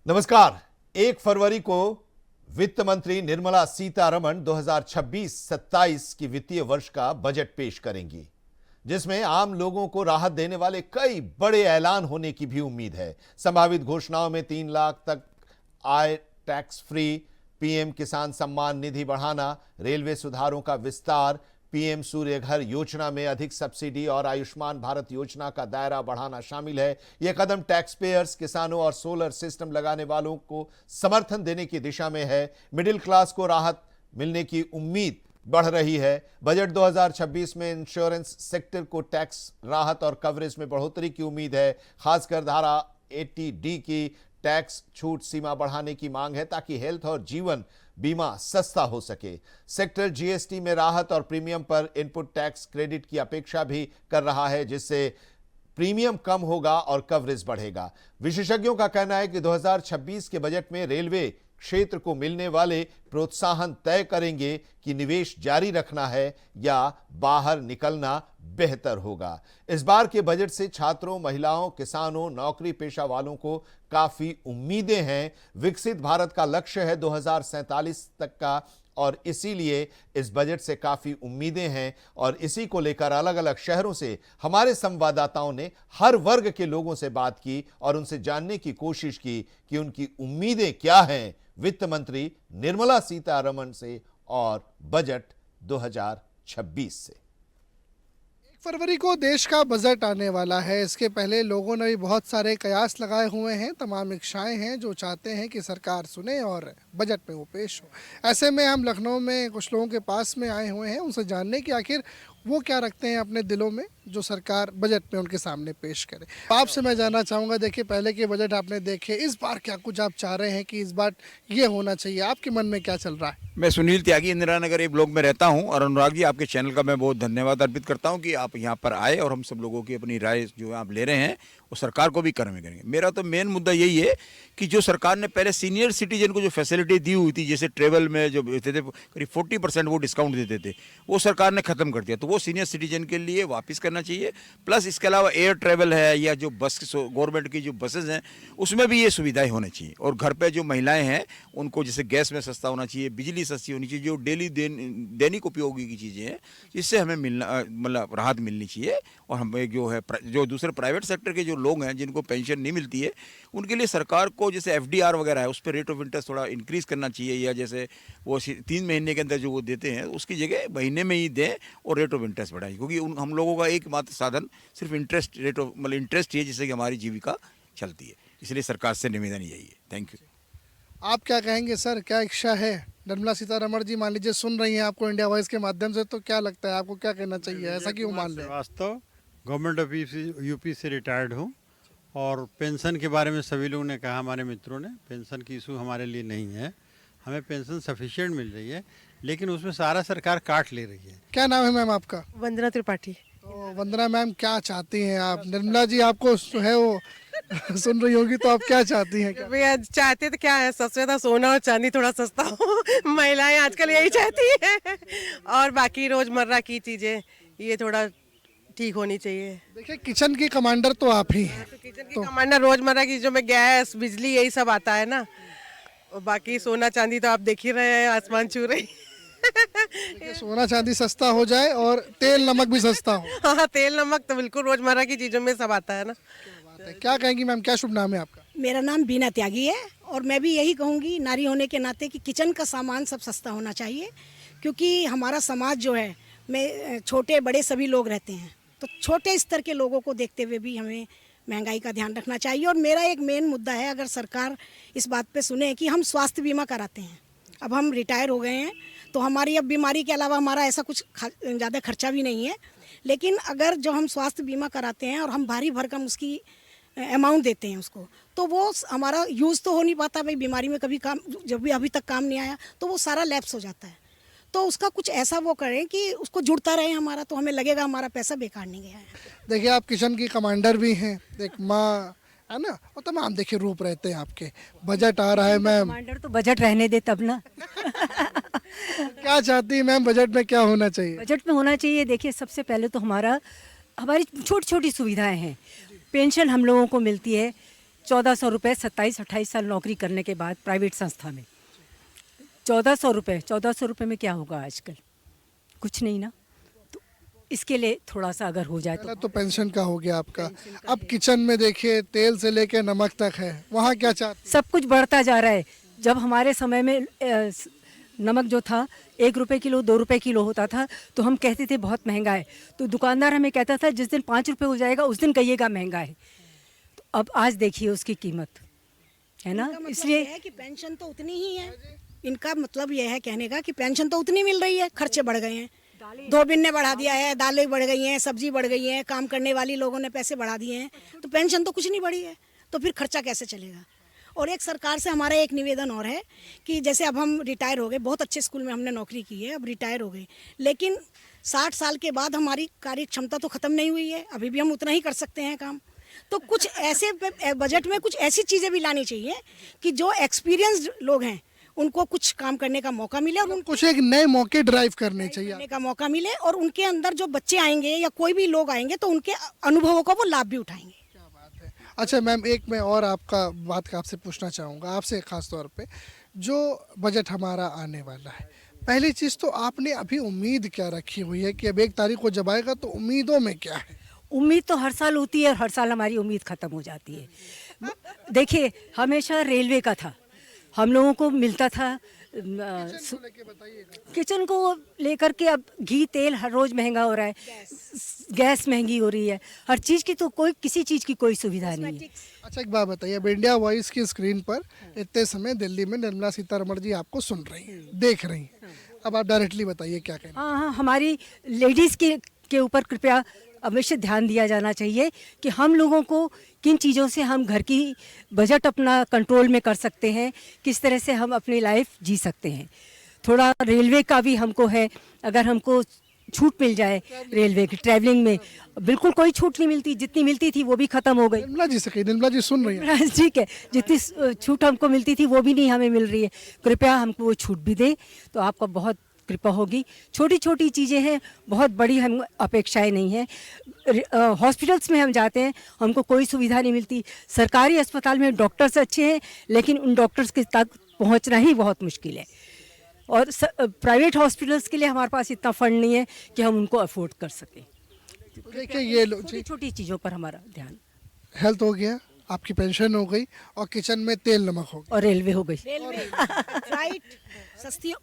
नमस्कार। 1 फरवरी को वित्त मंत्री निर्मला सीतारमण 2026-27 की वित्तीय वर्ष का बजट पेश करेंगी, जिसमें आम लोगों को राहत देने वाले कई बड़े ऐलान होने की भी उम्मीद है। संभावित घोषणाओं में 3 लाख तक आय टैक्स फ्री, पीएम किसान सम्मान निधि बढ़ाना, रेलवे सुधारों का विस्तार, पीएम सूर्य घर योजना में अधिक सब्सिडी और आयुष्मान भारत योजना का दायरा बढ़ाना शामिल है। यह कदम टैक्स पेयर्स, किसानों और सोलर सिस्टम लगाने वालों को समर्थन देने की दिशा में है। मिडिल क्लास को राहत मिलने की उम्मीद बढ़ रही है। बजट 2026 में इंश्योरेंस सेक्टर को टैक्स राहत और कवरेज में बढ़ोतरी की उम्मीद है। खासकर धारा 80D की टैक्स छूट सीमा बढ़ाने की मांग है, ताकि हेल्थ और जीवन बीमा सस्ता हो सके। सेक्टर जीएसटी में राहत और प्रीमियम पर इनपुट टैक्स क्रेडिट की अपेक्षा भी कर रहा है, जिससे प्रीमियम कम होगा और कवरेज बढ़ेगा। विशेषज्ञों का कहना है कि 2026 के बजट में रेलवे क्षेत्र को मिलने वाले प्रोत्साहन तय करेंगे कि निवेश जारी रखना है या बाहर निकलना बेहतर होगा। इस बार के बजट से छात्रों, महिलाओं, किसानों, नौकरी पेशा वालों को काफी उम्मीदें हैं। विकसित भारत का लक्ष्य है 2047 तक का, और इसीलिए इस बजट से काफी उम्मीदें हैं। और इसी को लेकर अलग अलग शहरों से हमारे संवाददाताओं ने हर वर्ग के लोगों से बात की और उनसे जानने की कोशिश की कि उनकी उम्मीदें क्या हैं वित्त मंत्री निर्मला सीतारमण से और बजट 2026 से। 1 फरवरी को देश का बजट आने वाला है। इसके पहले लोगों ने भी बहुत सारे कयास लगाए हुए हैं, तमाम इच्छाएं हैं जो चाहते हैं कि सरकार सुने और बजट में वो पेश हो। ऐसे में हम लखनऊ में कुछ लोगों के पास में आए हुए हैं, उनसे जानने कि आखिर वो क्या रखते हैं अपने दिलों में जो सरकार बजट में उनके सामने पेश करे। आपसे मैं जानना चाहूँगा, देखिए पहले के बजट आपने देखे, इस बार क्या कुछ आप चाह रहे हैं कि इस बार ये होना चाहिए, आपके मन में क्या चल रहा है? मैं सुनील त्यागी इंदिरा नगर ए ब्लॉक में रहता हूं, और अनुराग जी आपके चैनल का मैं बहुत धन्यवाद अर्पित करता हूं कि आप यहां पर आए और हम सब लोगों की अपनी राय जो आप ले रहे हैं वो सरकार को भी करने करेंगे। मेरा तो मेन मुद्दा यही है कि जो सरकार ने पहले सीनियर सिटीजन को जो फैसिलिटी दी हुई थी, जैसे ट्रेवल में जो देते थे करीब 40% वो डिस्काउंट देते थे, वो सरकार ने ख़त्म कर दिया। तो वो सीनियर सिटीजन के लिए वापस करना चाहिए। प्लस इसके अलावा एयर ट्रेवल है या जो बस गवर्नमेंट की जो बसेज हैं उसमें भी ये सुविधाएँ होनी चाहिए। और घर पर जो महिलाएँ हैं उनको जैसे गैस में सस्ता होना चाहिए, बिजली सस्ती होनी चाहिए, जो डेली दैनिक उपयोगी की चीज़ें हैं इससे हमें मतलब राहत मिलनी चाहिए। और हम जो है जो दूसरे प्राइवेट सेक्टर के जो लोग हैं जिनको पेंशन नहीं मिलती है उनके लिए सरकार को जैसे एफडीआर वगैरह है उस पर रेट ऑफ इंटरेस्ट थोड़ा इंक्रीज करना चाहिए, या जैसे वो 3 महीने के अंदर जो वो देते हैं उसकी जगह महीने में ही दें और रेट ऑफ इंटरेस्ट बढ़ाएं। क्योंकि हम लोगों का एकमात्र साधन सिर्फ इंटरेस्ट रेट ऑफ मतलब इंटरेस्ट ही है जिससे कि हमारी जीविका चलती है। इसलिए सरकार से निवेदन यही है। Thank you. आप क्या कहेंगे सर, क्या इच्छा है? निर्मला सीतारमण जी मान लीजिए सुन रही हैं आपको इंडिया वॉइस के माध्यम से, तो क्या लगता है आपको, क्या कहना चाहिए? ऐसा क्यों मान लें? वास्तव गवर्नमेंट ऑफ यूपी से रिटायर्ड हूँ, और पेंशन के बारे में सभी लोगों ने कहा, हमारे मित्रों ने, पेंशन की इशू हमारे लिए नहीं है। हमें पेंशन सफिशिएंट मिल रही है, लेकिन उसमें सारा सरकार काट ले रही है। क्या नाम है मैम आपका? वंदना त्रिपाठी। तो वंदना मैम, क्या चाहती हैं आप? निर्मला जी आपको जो है वो सुन रही होगी, तो आप क्या चाहती हैं? क्या भैया चाहते तो क्या है, सबसे ज्यादा सोना और चांदी थोड़ा सस्ता हो। महिलाएं आजकल यही चाहती है, और बाकी रोजमर्रा की चीजें ये थोड़ा ठीक होनी चाहिए। देखिए, किचन की कमांडर तो आप ही हैं। तो किचन की कमांडर रोजमर्रा की जो में गैस, बिजली यही सब आता है ना, और बाकी सोना चांदी तो आप देख ही रहे हैं, आसमान छू रही। सोना चांदी सस्ता हो जाए और तेल नमक भी सस्ता हो। हाँ, तेल नमक तो बिल्कुल रोजमर्रा की चीजों में सब आता है ना। क्या कहेंगी मैम, क्या शुभ नाम है आपका? मेरा नाम बीना त्यागी है, और मैं भी यही कहूँगी नारी होने के नाते कि किचन का सामान सब सस्ता होना चाहिए। क्योंकि हमारा समाज जो है में छोटे बड़े सभी लोग रहते हैं, तो छोटे स्तर के लोगों को देखते हुए भी हमें महंगाई का ध्यान रखना चाहिए। और मेरा एक मेन मुद्दा है, अगर सरकार इस बात पे सुने कि हम स्वास्थ्य बीमा कराते हैं, अब हम रिटायर हो गए हैं तो हमारी अब बीमारी के अलावा हमारा ऐसा कुछ ज़्यादा खर्चा भी नहीं है, लेकिन अगर जो हम स्वास्थ्य बीमा कराते हैं और हम भारी भरकम उसकी अमाउंट देते हैं उसको, तो वो हमारा यूज़ तो हो नहीं पाता, भाई बीमारी में कभी काम, जब भी अभी तक काम नहीं आया तो वो सारा लैप्स हो जाता है। तो उसका कुछ ऐसा वो करें कि उसको जुड़ता रहे हमारा, तो हमें लगेगा हमारा पैसा बेकार नहीं गया है। देखिए, आप किचन की कमांडर भी हैं, एक माँ है ना, और तमाम देखिए रूप रहते हैं आपके। बजट आ रहा है मैम, कमांडर तो बजट रहने दे तब ना। क्या चाहती है मैम, बजट में क्या होना चाहिए? बजट में होना चाहिए, देखिए सबसे पहले तो हमारी छोटी छोटी सुविधाएं हैं। पेंशन हम लोगों को मिलती है, 1400 रुपये 27-28 साल नौकरी करने के बाद प्राइवेट संस्था में 1400 रुपये में क्या होगा आजकल? कुछ नहीं ना। तो इसके लिए थोड़ा सा अगर हो जाए पहला तो पेंशन का हो गया आपका, अब किचन में देखिए तेल से लेके नमक तक है, वहाँ क्या चाहते सब कुछ बढ़ता जा रहा है। जब हमारे समय में नमक जो था 1 रुपये किलो 2 रुपये किलो होता था तो हम कहते थे बहुत महंगा है, तो दुकानदार हमें कहता था जिस दिन 5 रुपये हो जाएगा उस दिन कहिएगा महंगा है। तो अब आज देखिए उसकी कीमत है ना, इनका मतलब इसलिए ये है कि पेंशन तो उतनी ही है। इनका मतलब यह है कहने का कि पेंशन तो उतनी मिल रही है, खर्चे बढ़ गए हैं, 2 बिन ने बढ़ा दिया है, दालें बढ़ गई हैं, सब्जी बढ़ गई है, काम करने वाली लोगों ने पैसे बढ़ा दिए हैं, तो पेंशन तो कुछ नहीं बढ़ी है, तो फिर खर्चा कैसे चलेगा। और एक सरकार से हमारा एक निवेदन और है कि जैसे अब हम रिटायर हो गए, बहुत अच्छे स्कूल में हमने नौकरी की है, अब रिटायर हो गए, लेकिन 60 साल के बाद हमारी कार्य क्षमता तो ख़त्म नहीं हुई है, अभी भी हम उतना ही कर सकते हैं काम। तो कुछ ऐसे बजट में कुछ ऐसी चीज़ें भी लानी चाहिए कि जो एक्सपीरियंस्ड लोग हैं उनको कुछ काम करने का मौका मिले और उनको कुछ एक नए मौके ड्राइव करने चाहिए। करने का मौका मिले और उनके अंदर जो बच्चे आएंगे या कोई भी लोग आएंगे तो उनके अनुभवों का वो लाभ भी उठाएंगे। अच्छा मैम, एक मैं और आपका बात का आपसे पूछना चाहूँगा, आपसे खास तौर पे जो बजट हमारा आने वाला है, पहली चीज़ तो आपने अभी उम्मीद क्या रखी हुई है कि अब 1 तारीख को जब आएगा तो उम्मीदों में क्या है? उम्मीद तो हर साल होती है और हर साल हमारी उम्मीद ख़त्म हो जाती है। देखिए हमेशा रेलवे का था, हम लोगों को मिलता था किचन को लेकर के, अब घी तेल हर रोज़ महंगा हो रहा है, गैस महंगी हो रही है, हर चीज़ की तो कोई किसी चीज़ की कोई सुविधा नहीं है। अच्छा एक बात बताइए, अब इंडिया वॉइस की स्क्रीन पर इतने समय दिल्ली में निर्मला सीतारमण जी आपको सुन रही हैं, देख रही हैं, अब आप डायरेक्टली बताइए क्या कहना। हाँ, हमारी लेडीज़ के ऊपर कृपया अवश्य ध्यान दिया जाना चाहिए कि हम लोगों को किन चीज़ों से हम घर की बजट अपना कंट्रोल में कर सकते हैं, किस तरह से हम अपनी लाइफ जी सकते हैं। थोड़ा रेलवे का भी हमको है, अगर हमको छूट मिल जाए रेलवे की ट्रैवलिंग में, बिल्कुल कोई छूट नहीं मिलती, जितनी मिलती थी वो भी ख़त्म हो गई। निर्मला जी से कही, निर्मला जी सुन रही हैं। ठीक है, जितनी छूट हमको मिलती थी वो भी नहीं हमें मिल रही है, कृपया हमको वो छूट भी दे तो आपका बहुत कृपा होगी। छोटी छोटी चीज़ें हैं, बहुत बड़ी हम अपेक्षाएं नहीं हैं। हॉस्पिटल्स में हम जाते हैं, हमको कोई सुविधा नहीं मिलती। सरकारी अस्पताल में डॉक्टर्स अच्छे हैं लेकिन उन डॉक्टर्स के तक पहुंचना ही बहुत मुश्किल है, और प्राइवेट हॉस्पिटल्स के लिए हमारे पास इतना फंड नहीं है कि हम उनको अफोर्ड कर सकें। देखिए ये लो जी, छोटी छोटी चीज़ों पर हमारा ध्यान। हेल्थ हो गया, आपकी पेंशन हो गई और किचन में तेल नमक हो गया। और रेलवे हो गई।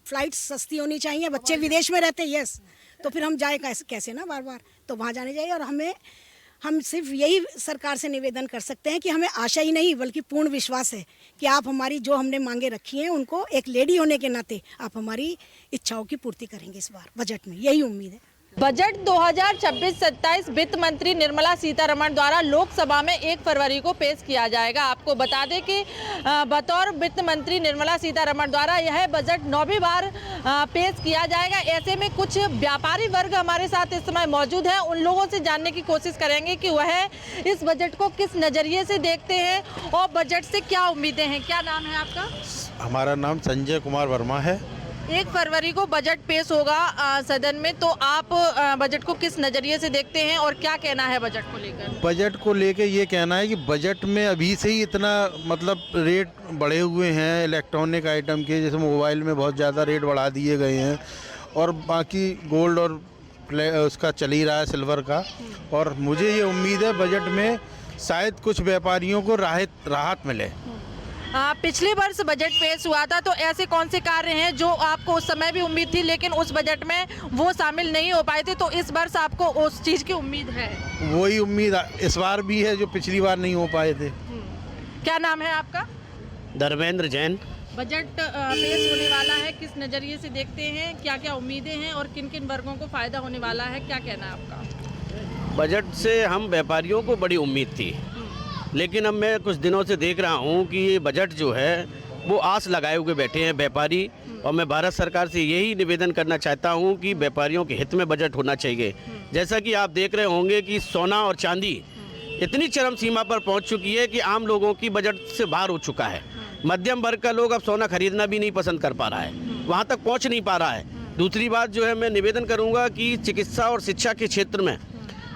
फ्लाइट सस्ती होनी चाहिए, बच्चे विदेश में रहते हैं, यस, तो फिर हम जाए कैसे ना बार बार, तो वहाँ जाने चाहिए। और हम सिर्फ यही सरकार से निवेदन कर सकते हैं कि हमें आशा ही नहीं बल्कि पूर्ण विश्वास है कि आप हमारी जो हमने मांगे रखी हैं उनको एक लेडी होने के नाते आप हमारी इच्छाओं की पूर्ति करेंगे इस बार बजट में, यही उम्मीद है। बजट 2026-27 वित्त मंत्री निर्मला सीतारमण द्वारा लोकसभा में 1 फरवरी को पेश किया जाएगा। आपको बता दें कि बतौर वित्त मंत्री निर्मला सीतारमण द्वारा यह बजट 9वीं बार पेश किया जाएगा। ऐसे में कुछ व्यापारी वर्ग हमारे साथ इस समय मौजूद हैं, उन लोगों से जानने की कोशिश करेंगे कि वह इस बजट को किस नज़रिए से देखते हैं और बजट से क्या उम्मीदें हैं। क्या नाम है आपका? हमारा नाम संजय कुमार वर्मा है। 1 फरवरी को बजट पेश होगा सदन में, तो आप बजट को किस नज़रिए से देखते हैं और क्या कहना है बजट को लेकर? बजट को लेकर ये कहना है कि बजट में अभी से ही इतना मतलब रेट बढ़े हुए हैं इलेक्ट्रॉनिक आइटम के, जैसे मोबाइल में बहुत ज़्यादा रेट बढ़ा दिए गए हैं, और बाकी गोल्ड और उसका चल ही रहा है सिल्वर का। और मुझे ये उम्मीद है बजट में शायद कुछ व्यापारियों को राहत मिले। पिछले वर्ष बजट पेश हुआ था, तो ऐसे कौन से कार्य हैं जो आपको उस समय भी उम्मीद थी लेकिन उस बजट में वो शामिल नहीं हो पाए थे, तो इस वर्ष आपको उस चीज़ की उम्मीद है? वही उम्मीद इस बार भी है जो पिछली बार नहीं हो पाए थे। क्या नाम है आपका? धर्मेंद्र जैन। बजट पेश होने वाला है, किस नज़रिए से देखते हैं, क्या क्या उम्मीदें हैं और किन किन वर्गों को फ़ायदा होने वाला है, क्या कहना है आपका? बजट से हम व्यापारियों को बड़ी उम्मीद थी, लेकिन अब मैं कुछ दिनों से देख रहा हूँ कि ये बजट जो है वो आस लगाए हुए बैठे हैं व्यापारी, और मैं भारत सरकार से यही निवेदन करना चाहता हूँ कि व्यापारियों के हित में बजट होना चाहिए। जैसा कि आप देख रहे होंगे कि सोना और चांदी इतनी चरम सीमा पर पहुँच चुकी है कि आम लोगों की बजट से बाहर हो चुका है। मध्यम वर्ग का लोग अब सोना खरीदना भी नहीं पसंद कर पा रहा है, वहाँ तक पहुँच नहीं पा रहा है। दूसरी बात जो है, मैं निवेदन करूँगा कि चिकित्सा और शिक्षा के क्षेत्र में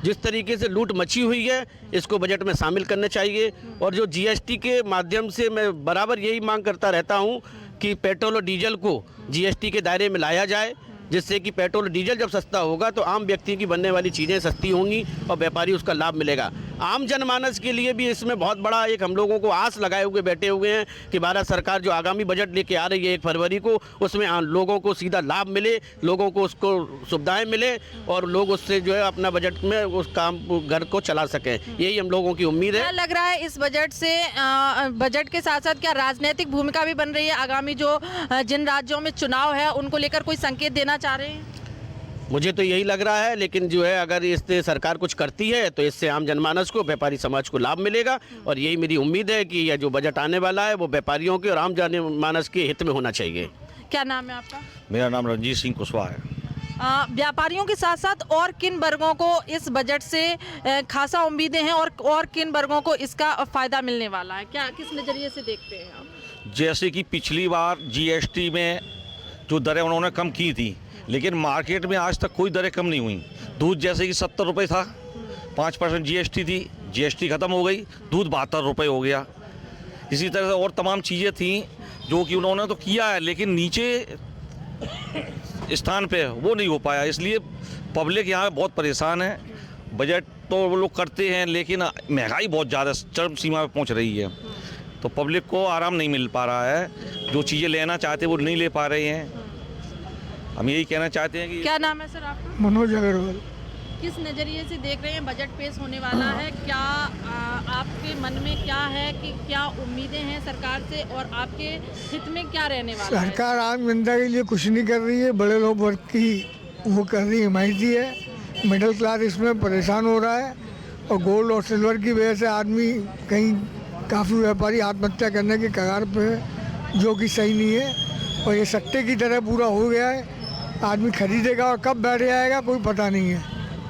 जिस तरीके से लूट मची हुई है इसको बजट में शामिल करने चाहिए। और जो जीएसटी के माध्यम से मैं बराबर यही मांग करता रहता हूं कि पेट्रोल और डीजल को जीएसटी के दायरे में लाया जाए, जिससे कि पेट्रोल और डीजल जब सस्ता होगा तो आम व्यक्ति की बनने वाली चीज़ें सस्ती होंगी और व्यापारी उसका लाभ मिलेगा। आम जनमानस के लिए भी इसमें बहुत बड़ा एक हम लोगों को आस लगाए हुए बैठे हुए हैं कि भारत सरकार जो आगामी बजट लेके आ रही है 1 फरवरी को, उसमें लोगों को सीधा लाभ मिले, लोगों को उसको सुविधाएं मिले और लोग उससे जो है अपना बजट में उस काम घर को चला सकें। यही हम लोगों की उम्मीद है। क्या लग रहा है इस बजट से बजट के साथ साथ क्या राजनीतिक भूमिका भी बन रही है? आगामी जो जिन राज्यों में चुनाव है उनको लेकर कोई संकेत देना चाह रहे हैं? मुझे तो यही लग रहा है, लेकिन जो है अगर इससे सरकार कुछ करती है तो इससे आम जनमानस को, व्यापारी समाज को लाभ मिलेगा और यही मेरी उम्मीद है कि यह जो बजट आने वाला है वो व्यापारियों के और आम जनमानस के हित में होना चाहिए। क्या नाम है आपका? मेरा नाम रणजीत सिंह कुशवाहा है। व्यापारियों के साथ साथ और किन वर्गों को इस बजट से खासा उम्मीदें हैं और किन वर्गों को इसका फायदा मिलने वाला है? क्या किस नज़रिए से देखते हैं आप? जैसे कि पिछली बार जीएसटी में जो दरें उन्होंने कम की थी, लेकिन मार्केट में आज तक कोई दरें कम नहीं हुई। दूध जैसे कि 70 रुपये था, 5% जीएसटी थी, जीएसटी ख़त्म हो गई, दूध 72 रुपये हो गया। इसी तरह से और तमाम चीज़ें थी जो कि उन्होंने तो किया है, लेकिन नीचे स्थान पे वो नहीं हो पाया, इसलिए पब्लिक यहाँ बहुत परेशान है। बजट तो वो लोग करते हैं, लेकिन महंगाई बहुत ज़्यादा चरम सीमा पे पहुँच रही है, तो पब्लिक को आराम नहीं मिल पा रहा है। जो चीज़ें लेना चाहते वो नहीं ले पा रहे हैं। हम यही कहना चाहते हैं कि क्या नाम है सर आपका? मनोज अग्रवाल। किस नज़रिए से देख रहे हैं बजट पेश होने वाला है? क्या आपके मन में क्या है कि क्या उम्मीदें हैं सरकार से और आपके हित में क्या रहने वाला है? सरकार आम जनता के लिए कुछ नहीं कर रही है, बड़े लोग वर्ग की वो कर रही हिमायती है, मिडिल क्लास इसमें परेशान हो रहा है और गोल्ड और सिल्वर की वजह से आदमी कहीं काफ़ी व्यापारी आत्महत्या करने के कगार पे है, जो कि सही नहीं है और ये सट्टे की तरह पूरा हो गया है। आदमी खरीदेगा और कब बैठ जाएगा कोई पता नहीं है,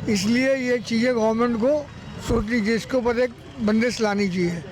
इसलिए ये चीज़ें गवर्नमेंट को सोच लीजिए, इसके ऊपर एक बंदिश लानी चाहिए,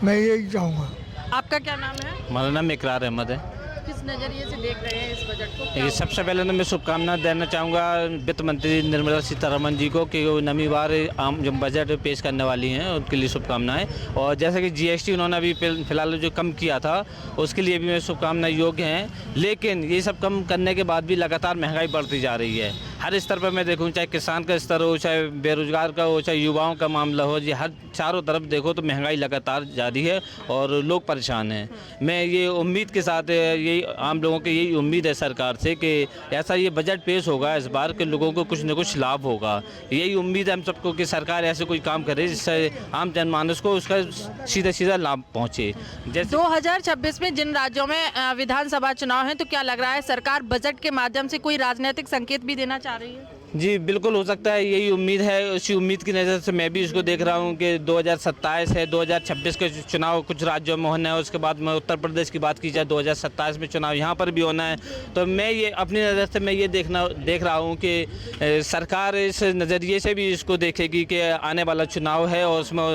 मैं यही चाहूँगा। आपका क्या नाम है? हमारा नाम इकरार अहमद है। किस नज़रिए से देख रहे हैं इस बजट को? ये सबसे पहले तो मैं शुभकामनाएं देना चाहूँगा वित्त मंत्री निर्मला सीतारमण जी को कि वो नवी बार आम जो बजट पेश करने वाली हैं उनके लिए शुभकामनाएं। और जैसे कि जीएसटी उन्होंने अभी फिलहाल जो कम किया था उसके लिए भी मेरी शुभकामनाएं योग्य हैं, लेकिन ये सब कम करने के बाद भी लगातार महंगाई बढ़ती जा रही है। हर स्तर पर मैं देखूँ, चाहे किसान का स्तर हो, चाहे बेरोजगार का हो, चाहे युवाओं का मामला हो, ये हर चारों तरफ देखो तो महंगाई लगातार जारी है और लोग परेशान हैं। मैं ये उम्मीद के साथ यही आम लोगों की यही उम्मीद है सरकार से कि ऐसा ये बजट पेश होगा इस बार के लोगों को कुछ न कुछ लाभ होगा। यही उम्मीद है हम सबको कि सरकार ऐसे कोई काम करे जिससे आम जनमानस को उसका सीधा सीधा लाभ पहुँचे। जैसे 2026 में जिन राज्यों में विधानसभा चुनाव हैं, तो क्या लग रहा है सरकार बजट के माध्यम से कोई राजनीतिक संकेत भी देना चाह रही है? जी बिल्कुल हो सकता है, यही उम्मीद है। उसी उम्मीद की नज़र से मैं भी इसको देख रहा हूँ कि 2027 है, 2026 के चुनाव कुछ राज्यों में होना है, उसके बाद में उत्तर प्रदेश की बात की जाए 2027 में चुनाव यहाँ पर भी होना है। तो मैं ये अपनी नज़र से मैं ये देख रहा हूँ कि सरकार इस नज़रिए से भी इसको देखेगी कि आने वाला चुनाव है और उसमें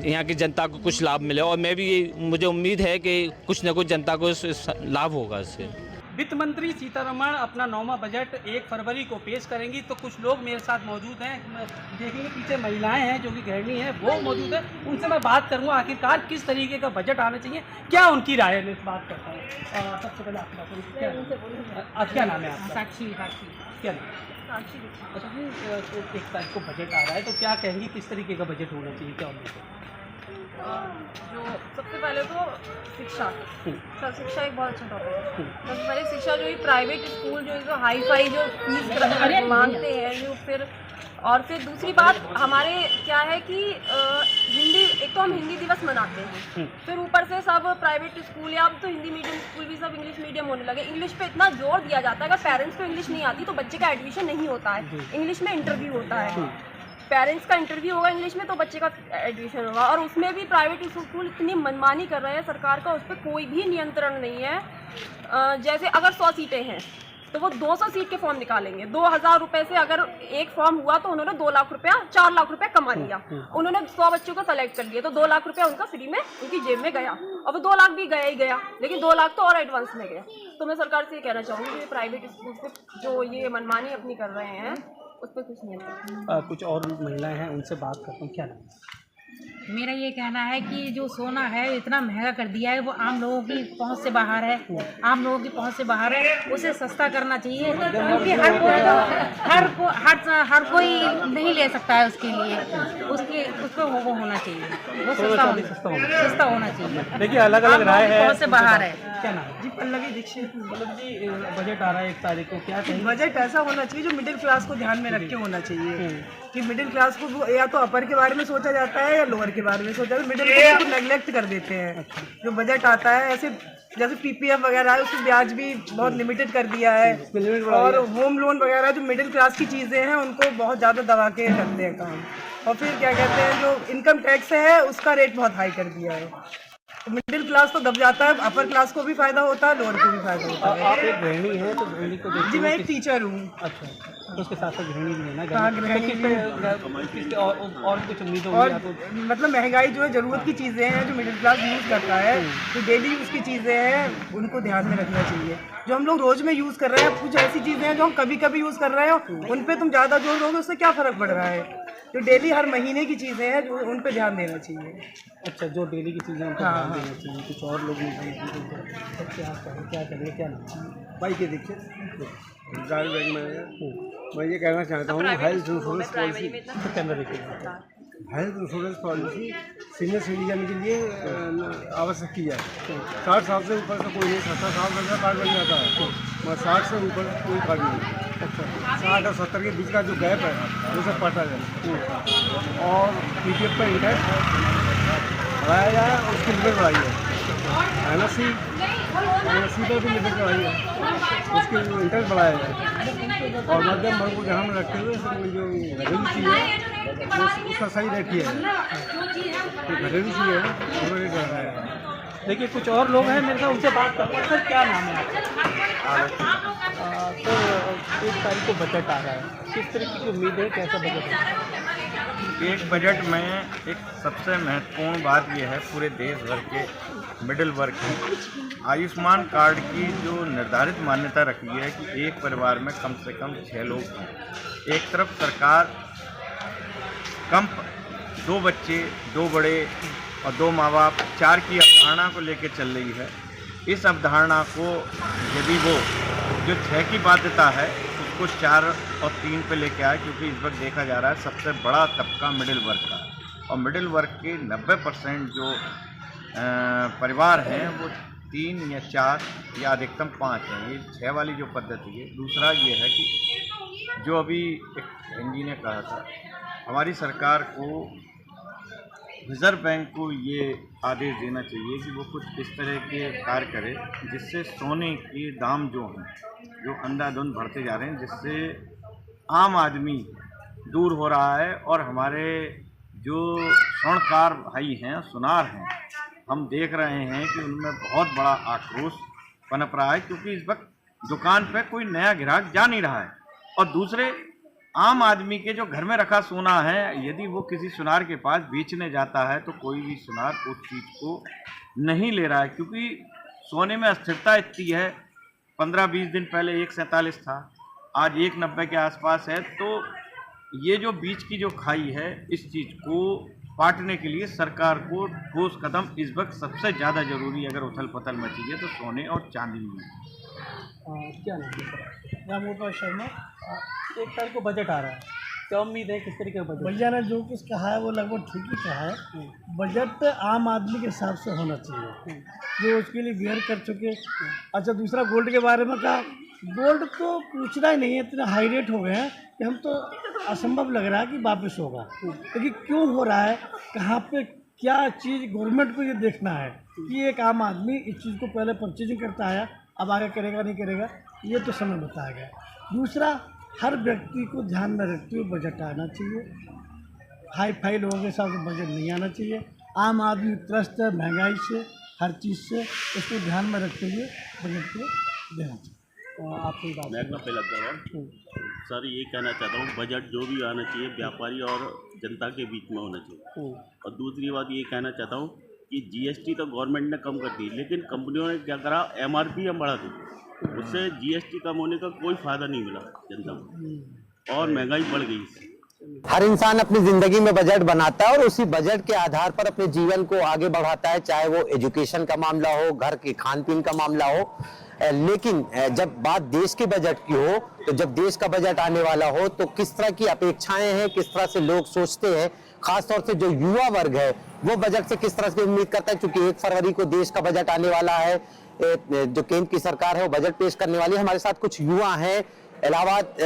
यहाँ की जनता को कुछ लाभ मिले, और मैं भी मुझे उम्मीद है कि कुछ न कुछ जनता को लाभ होगा इससे। वित्त मंत्री सीतारमण अपना 9वां बजट 1 फरवरी को पेश करेंगी, तो कुछ लोग मेरे साथ मौजूद हैं, देखेंगे पीछे महिलाएं हैं जो कि गृहिणी हैं वो मौजूद है, उनसे मैं बात करूंगा आखिरकार किस तरीके का बजट आना चाहिए, क्या उनकी राय है। मैं बात करता हूँ। सबसे पहले आपकी बात, क्या नाम है आपका? साक्षी। क्या नाम? अच्छा, 1 तारीख को बजट आ रहा है, तो क्या कहेंगी किस तरीके का बजट होना चाहिए, क्या उम्मीद है? जो सबसे पहले तो शिक्षा एक बहुत अच्छा टॉपिक है। सबसे पहले शिक्षा, जो ये प्राइवेट स्कूल जो हाई फाई जो फीस मांगते हैं, जो फिर दूसरी बात हमारे क्या है कि हिंदी, एक तो हम हिंदी दिवस मनाते हैं, फिर ऊपर से सब प्राइवेट स्कूल या अब तो हिंदी मीडियम स्कूल भी सब इंग्लिश मीडियम होने लगे। इंग्लिश पे इतना जोर दिया जाता है, अगर पेरेंट्स को इंग्लिश नहीं आती तो बच्चे का एडमिशन नहीं होता है। इंग्लिश में इंटरव्यू होता है, पेरेंट्स का इंटरव्यू होगा इंग्लिश में तो बच्चे का एडमिशन होगा, और उसमें भी प्राइवेट स्कूल इतनी मनमानी कर रहे हैं, सरकार का उस पर कोई भी नियंत्रण नहीं है। जैसे अगर 100 सीटें हैं तो वो 200 सीट के फॉर्म निकालेंगे। 2000 रुपये से अगर एक फॉर्म हुआ तो उन्होंने 2 लाख रुपया, 4 लाख रुपया कमा लिया। उन्होंने 100 बच्चों को सेलेक्ट कर लिया तो 2 लाख रुपया उनका फ्री में उनकी जेब में गया, और वो 2 लाख भी गया ही गया, लेकिन 2 लाख तो और एडवांस में गया। तो मैं सरकार से ये कहना चाहूँगी कि प्राइवेट स्कूल पे जो ये मनमानी अपनी कर रहे हैं उस पर कुछ नहीं है। कुछ और महिलाएं हैं, उनसे बात करता हूँ। क्या नाम? मेरा ये कहना है कि जो सोना है इतना महंगा कर दिया है, वो आम लोगों की पहुंच से बाहर है। आम लोगों की पहुंच से बाहर है, उसे सस्ता करना चाहिए, क्योंकि हर कोई नहीं ले सकता है। उसके लिए उसको वो होना चाहिए, वो सस्ता होना चाहिए। देखिए अलग अलग राय है, पहुंच से बाहर है। क्या नाम जी? पल्लवी दीक्षित। मतलब जी बजट आ रहा है 1 तारीख को, क्या चाहिए? बजट ऐसा होना चाहिए जो मिडिल क्लास को ध्यान में रख के होना चाहिए, कि मिडिल क्लास को या तो अपर के बारे में सोचा जाता है या लोअर के बारे में सोचा जाता है। मिडिल क्लास को नेग्लेक्ट कर देते हैं। जो बजट आता है ऐसे जैसे पीपीएफ वगैरह है, उसकी ब्याज भी बहुत लिमिटेड कर दिया है, और होम लोन वगैरह जो मिडिल क्लास की चीज़ें हैं उनको बहुत ज़्यादा दबा के रखते हैं काम। और फिर क्या कहते हैं, जो इनकम टैक्स है उसका रेट बहुत हाई कर दिया है। तो मिडिल क्लास तो दब जाता है, अपर क्लास को भी फायदा होता है, लोअर को भी फायदा होता है। आप एक गृहिणी हैं, तो गृहिणी को देखते जी मैं एक टीचर हूँ। अच्छा, तो उसके साथ साथ गृहिणी भी है ना? हाँ, गृहिणी भी है। और कुछ उम्मीद और मतलब महंगाई जो है, ज़रूरत की चीज़ें हैं जो मिडिल क्लास यूज़ करता है, तो डेली यूज़ की चीज़ें हैं, उनको ध्यान में रखना चाहिए। जो हम लोग रोज़ में यूज़ कर रहे हैं, कुछ ऐसी चीज़ें हैं जो हम कभी कभी यूज़ कर रहे हैं, उन पर तुम ज़्यादा जोर दोगे उससे क्या फ़र्क पड़ रहा है। जो डेली हर महीने की चीज़ें हैं जो उन पर ध्यान देना चाहिए। अच्छा, जो डेली की चीज़ें उनको ध्यान देना चाहिए। कुछ और लोग क्या करेंगे? क्या नाम? भाई के दीक्षित मैं ये कहना चाहता हूँ, health insurance policy senior citizen के लिए आवश्यक की जाए। 60 साल से ऊपर का कोई नहीं, 70 साल तक का कार्ड बन जाता है, मगर 60 से ऊपर कोई कार्ड नहीं। 60 और 70 के बीच का जो गैप है वो सब पता जाए, और पीपीएफ का इंटरेस्ट बढ़ाया जाए, और उसकी लिमिट बढ़ाई है। एनएससी पर भी लिमिट बढ़ाई है, उसकी इंटरेस्ट बढ़ाया जाए, और मध्यम वर्ग को ध्यान में रखते हुए जो घरेलू चीज़ है उसका सही रेट ही है। घरेलू चीज़ है वो रेट रहा है। देखिए कुछ और लोग हैं मेरे साथ, उनसे बात करते हैं। सर क्या नाम है आपका? तो 1 तारीख को बजट आ रहा है, किस तरीके की उम्मीद है, कैसा बजट है? एक बजट में एक सबसे महत्वपूर्ण बात यह है, पूरे देश भर के मिडिल वर्ग की आयुष्मान कार्ड की जो निर्धारित मान्यता रखी है कि एक परिवार में कम से कम 6 लोग हैं। एक तरफ सरकार कम 2 बच्चे, 2 बड़े और 2 माँ बाप, 4 की अवधारणा को लेकर चल रही है। इस अवधारणा को यदि वो जो 6 की बाध्यता है उसको 4 और 3 पे लेके आए, क्योंकि इस वक्त देखा जा रहा है सबसे बड़ा तबका मिडिल वर्ग का, और मिडिल वर्ग के 90% जो परिवार हैं वो 3 या 4 या अधिकतम 5 हैं। ये 6 वाली जो पद्धति है। दूसरा ये है कि जो अभी एक बहन जी ने कहा था, हमारी सरकार को, रिजर्व बैंक को ये आदेश देना चाहिए कि वो कुछ इस तरह के कार्य करे जिससे सोने के दाम जो हैं, जो अंधाधुंध बढ़ते जा रहे हैं, जिससे आम आदमी दूर हो रहा है, और हमारे जो स्वर्णकार भाई हैं, सुनार हैं, हम देख रहे हैं कि उनमें बहुत बड़ा आक्रोश पनप रहा है, क्योंकि इस वक्त दुकान पे कोई नया ग्राहक जा नहीं रहा है। और दूसरे, आम आदमी के जो घर में रखा सोना है, यदि वो किसी सुनार के पास बेचने जाता है तो कोई भी सुनार उस चीज़ को नहीं ले रहा है, क्योंकि सोने में अस्थिरता इतनी है। 15-20 दिन पहले 147 था, आज 190 के आसपास है। तो ये जो बीच की जो खाई है, इस चीज़ को पाटने के लिए सरकार को ठोस कदम इस वक्त सबसे ज़्यादा जरूरी है। अगर उथल पुथल मची है तो सोने और चांदी में। क्या नाम है? रामगोपाल शर्मा। 1 तारीख को बजट आ रहा है, क्या उम्मीद है, किस तरीके का बजट? भैया ने जो कुछ कहा है वो लगभग ठीक ही कहा है। बजट आम आदमी के हिसाब से होना चाहिए, जो उसके लिए वेयर कर चुके। अच्छा, दूसरा गोल्ड के बारे में कहा, गोल्ड तो पूछना ही नहीं है, इतने हाई रेट हो गए हैं कि हम तो असंभव लग रहा है कि वापस होगा। लेकिन क्यों हो रहा है, कहाँ पे क्या चीज़, गवर्नमेंट को ये देखना है कि एक आम आदमी इस चीज़ को पहले परचेजिंग करता है, अब आगे करेगा नहीं करेगा, ये तो समय बताएगा। दूसरा, हर व्यक्ति को ध्यान में रखते हुए बजट आना चाहिए। हाई फाई लोगों के साथ बजट नहीं आना चाहिए। आम आदमी त्रस्त है महंगाई से, हर चीज़ से, उसको ध्यान में रखते हुए बजट को देना चाहिए। आपकी बात मैं अपना पहला जवाब सर ये कहना चाहता हूँ, बजट जो भी आना चाहिए व्यापारी और जनता के बीच में होना चाहिए। और दूसरी बात ये कहना चाहता हूँ कि जीएसटी तो गवर्नमेंट ने कम कर दी, लेकिन कंपनियों ने क्या करा, एमआरपी हम बढ़ा दी, उससे जीएसटी कम होने का कोई फ़ायदा नहीं मिला जनता को। और महंगाई बढ़ गई। हर इंसान अपनी जिंदगी में बजट बनाता है और उसी बजट के आधार पर अपने जीवन को आगे बढ़ाता है, चाहे वो एजुकेशन का मामला हो, घर के खान पीन का मामला हो। लेकिन जब बात देश के बजट की हो, तो जब देश का बजट आने वाला हो तो किस तरह की अपेक्षाएं हैं, किस तरह से लोग सोचते हैं, खासतौर से जो युवा वर्ग है वो बजट से किस तरह से उम्मीद करता है। क्योंकि 1 फरवरी को देश का बजट आने वाला है, जो केंद्र की सरकार है वो बजट पेश करने वाली है। हमारे साथ कुछ युवा हैं, इलाहाबाद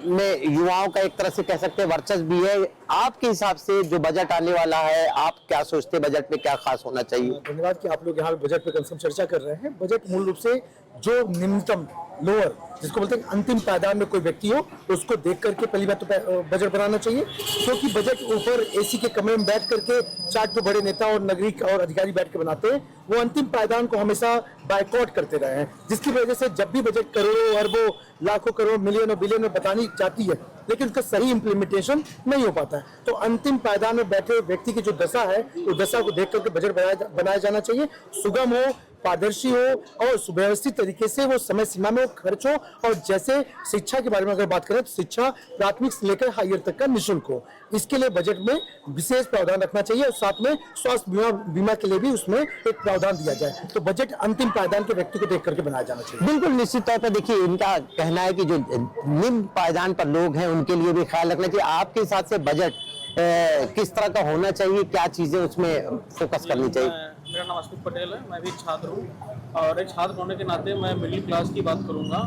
में युवाओं का एक तरह से कह सकते हैं वर्चस्व भी है। आपके हिसाब से जो बजट आने वाला है, आप क्या सोचते हैं बजट में क्या खास होना चाहिए? धन्यवाद कि आप लोग यहाँ बजट पे कम से कम चर्चा कर रहे हैं। बजट मूल रूप से जो निम्नतम लोअर जिसको बोलते हैं अंतिम पायदान में कोई व्यक्ति हो उसको देख करके पहली बात तो बजट बनाना चाहिए, क्योंकि बजट ऊपर एसी के कमरे में बैठ करके 4 तो बड़े नेता और नागरिक और अधिकारी बैठ के बनाते हैं, वो अंतिम पायदान को हमेशा बायकॉट करते रहे हैं, जिसकी वजह से जब भी बजट करोड़ों अरबों लाखों करोड़ मिलियन और बिलियन में बतानी जाती है लेकिन उसका सही इम्प्लीमेंटेशन नहीं हो पाता है। तो अंतिम पायदान में बैठे व्यक्ति की जो दशा है उस दशा को देख करके बजट बनाया जाना चाहिए, सुगम हो, पारदर्शी हो और सुव्यवस्थित तरीके से वो समय सीमा में वो खर्च हो। और जैसे शिक्षा के बारे में अगर बात करें तो शिक्षा प्राथमिक से लेकर हायर तक का निःशुल्क हो, इसके लिए बजट में विशेष प्रावधान रखना चाहिए और साथ में स्वास्थ्य बीमा के लिए भी उसमें एक प्रावधान दिया जाए। तो बजट अंतिम पायदान के व्यक्ति को देख करके बनाया जाना चाहिए। बिल्कुल निश्चित तौर पर देखिए, इनका कहना है कि जो निम्न पायदान पर लोग हैं उनके लिए भी ख्याल रखना चाहिए। आपके हिसाब से बजट किस तरह का होना चाहिए, क्या चीजें उसमें फोकस करनी चाहिए? मेरा नाम अशोक पटेल है, मैं भी छात्र हूँ और एक छात्र होने के नाते मैं मिडिल क्लास की बात करूँगा।